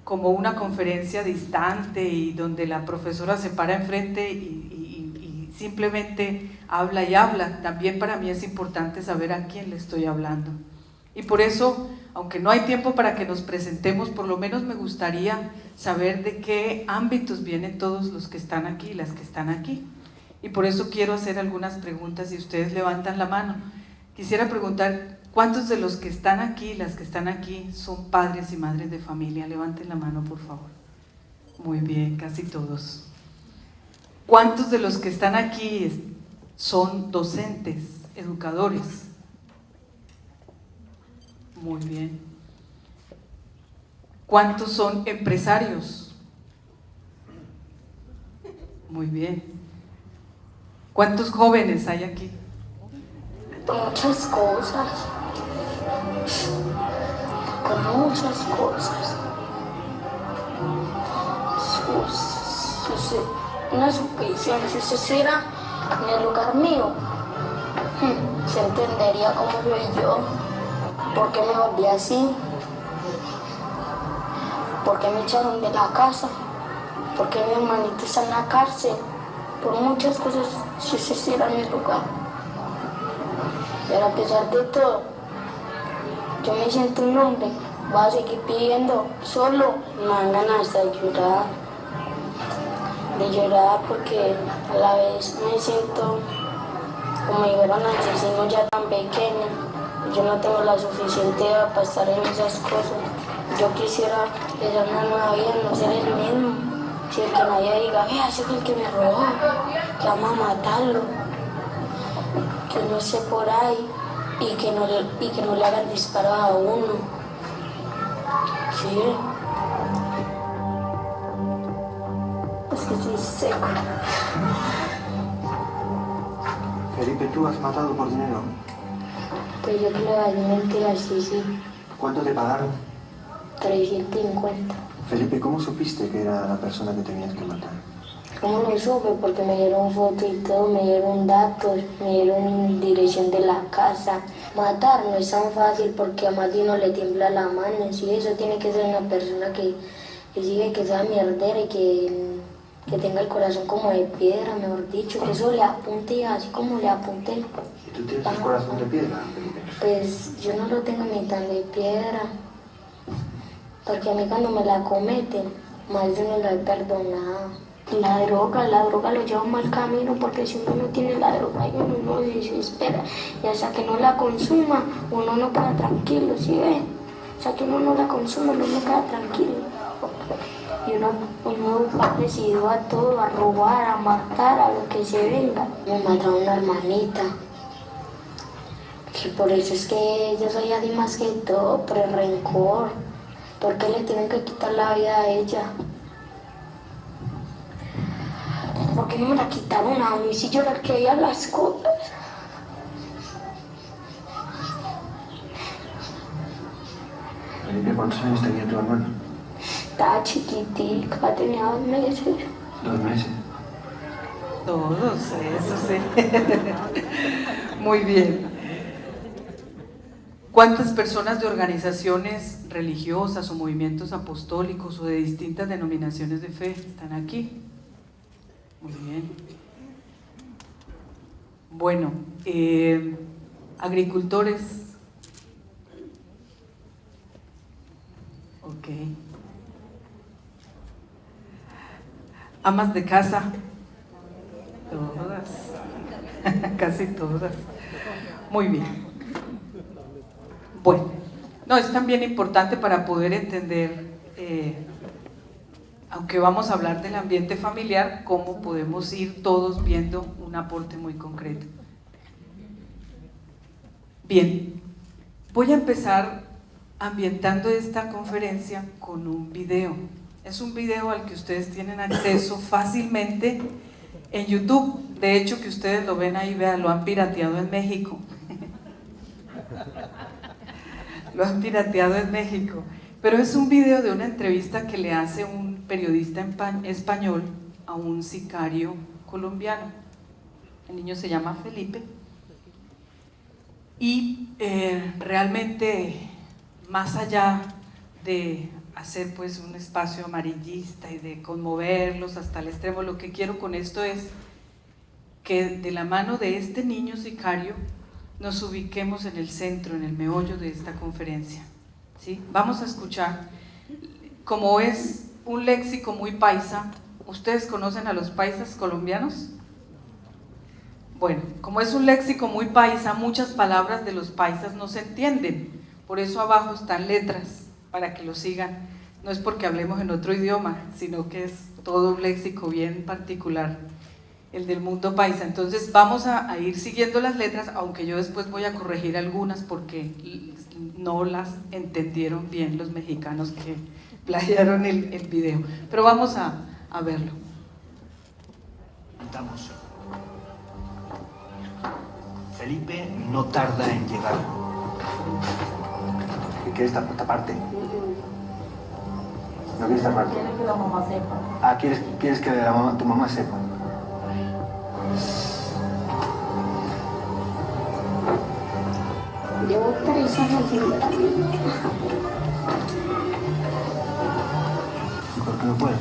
Speaker 3: una conferencia distante y donde la profesora se para enfrente y simplemente habla y habla. También para mí es importante saber a quién le estoy hablando. Y por eso, aunque no hay tiempo para que nos presentemos, por lo menos me gustaría saber de qué ámbitos vienen todos los que están aquí y las que están aquí. Y por eso quiero hacer algunas preguntas y ustedes levantan la mano. Quisiera preguntar, ¿cuántos de los que están aquí, las que están aquí, son padres y madres de familia? Levanten la mano, por favor. Muy bien, casi todos. ¿Cuántos de los que están aquí son docentes, educadores? Muy bien. ¿Cuántos son empresarios? Muy bien. ¿Cuántos jóvenes hay aquí?
Speaker 5: Muchas cosas. Con muchas cosas. Una suposición, si se hiciera en el lugar mío, se entendería cómo soy yo, por qué me volví así, por qué me echaron de la casa, por qué mi hermanito está en la cárcel, por muchas cosas si se hiciera en el lugar. Pero a pesar de todo, yo me siento un hombre, voy a seguir pidiendo, solo me dan ganas de llorar porque a la vez me siento como si fuera un asesino ya tan pequeña. Yo no tengo la suficiente edad para estar en esas cosas. Yo quisiera empezar una nueva vida, no ser el mismo. Si el que nadie diga, ese fue el que me robó, que vamos a matarlo, que no esté por ahí y que no le hagan disparos a uno. Sí. Es que estoy seco.
Speaker 4: Felipe, ¿tú has matado por dinero?
Speaker 5: Pues yo creo que es mentira, sí.
Speaker 4: ¿Cuánto te pagaron?
Speaker 5: 350.
Speaker 4: Felipe, ¿cómo supiste que era la persona que tenías que matar?
Speaker 5: ¿Cómo lo supe? Porque me dieron foto y todo, me dieron datos, me dieron dirección de la casa. Matar no es tan fácil porque a más de uno le tiembla la mano, sí, eso tiene que ser una persona que que sigue que sea mierdera y que tenga el corazón como de piedra, mejor dicho, que eso le apunte así como le apunte.
Speaker 4: ¿Y tú tienes el corazón de piedra, Felipe?
Speaker 5: Pues yo no lo tengo ni tan de piedra, porque a mí cuando me la cometen, más yo no la he perdonado. La droga lo lleva a un mal camino, porque si uno no tiene la droga, uno se desespera, y hasta que no la consuma, uno no queda tranquilo, ¿sí ven? Hasta que uno no la consuma, uno no queda tranquilo. Y uno va decidido a todo, a robar, a matar, a lo que se venga. Me mataron una hermanita. Y por eso es que yo soy así más que todo, por el rencor. ¿Por qué le tienen que quitar la vida a ella? ¿Por qué no me la quitaron a mí si yo la quería las cosas?
Speaker 4: Felipe, ¿cuántos años tenía tu hermano?
Speaker 5: Estaba chiquitica, tenía 2 meses.
Speaker 4: 2 meses.
Speaker 3: Todos, eso sí. Muy bien. ¿Cuántas personas de organizaciones religiosas o movimientos apostólicos o de distintas denominaciones de fe están aquí? Muy bien. Bueno, agricultores. Ok. Amas de casa. Todas. Casi todas. Muy bien. Bueno, no, es también importante para poder entender, aunque vamos a hablar del ambiente familiar, cómo podemos ir todos viendo un aporte muy concreto. Bien, voy a empezar ambientando esta conferencia con un video. Es un video al que ustedes tienen acceso fácilmente en YouTube. De hecho, que ustedes lo ven ahí, vean, lo han pirateado en México. Lo han pirateado en México. Pero es un video de una entrevista que le hace un periodista español a un sicario colombiano. El niño se llama Felipe. Y realmente, más allá de hacer pues un espacio amarillista y de conmoverlos hasta el extremo, lo que quiero con esto es que de la mano de este niño sicario nos ubiquemos en el centro, en el meollo de esta conferencia, ¿sí? Vamos a escuchar, como es un léxico muy paisa. ¿Ustedes conocen a los paisas colombianos? Bueno, como es un léxico muy paisa, muchas palabras de los paisas no se entienden, por eso abajo están letras, para que lo sigan. No es porque hablemos en otro idioma, sino que es todo un léxico bien particular, el del mundo paisa. Entonces vamos a ir siguiendo las letras, aunque yo después voy a corregir algunas porque no las entendieron bien los mexicanos que plagiaron el video. Pero vamos a verlo.
Speaker 4: Estamos. Felipe no tarda en llegar. ¿Qué quieres taparte? ¿No quieres taparte?
Speaker 5: Quiero que la mamá sepa.
Speaker 4: Ah, ¿quieres que tu mamá sepa?
Speaker 5: Llevo 3 años sin ver a mi hija.
Speaker 4: ¿Y por qué no puedes?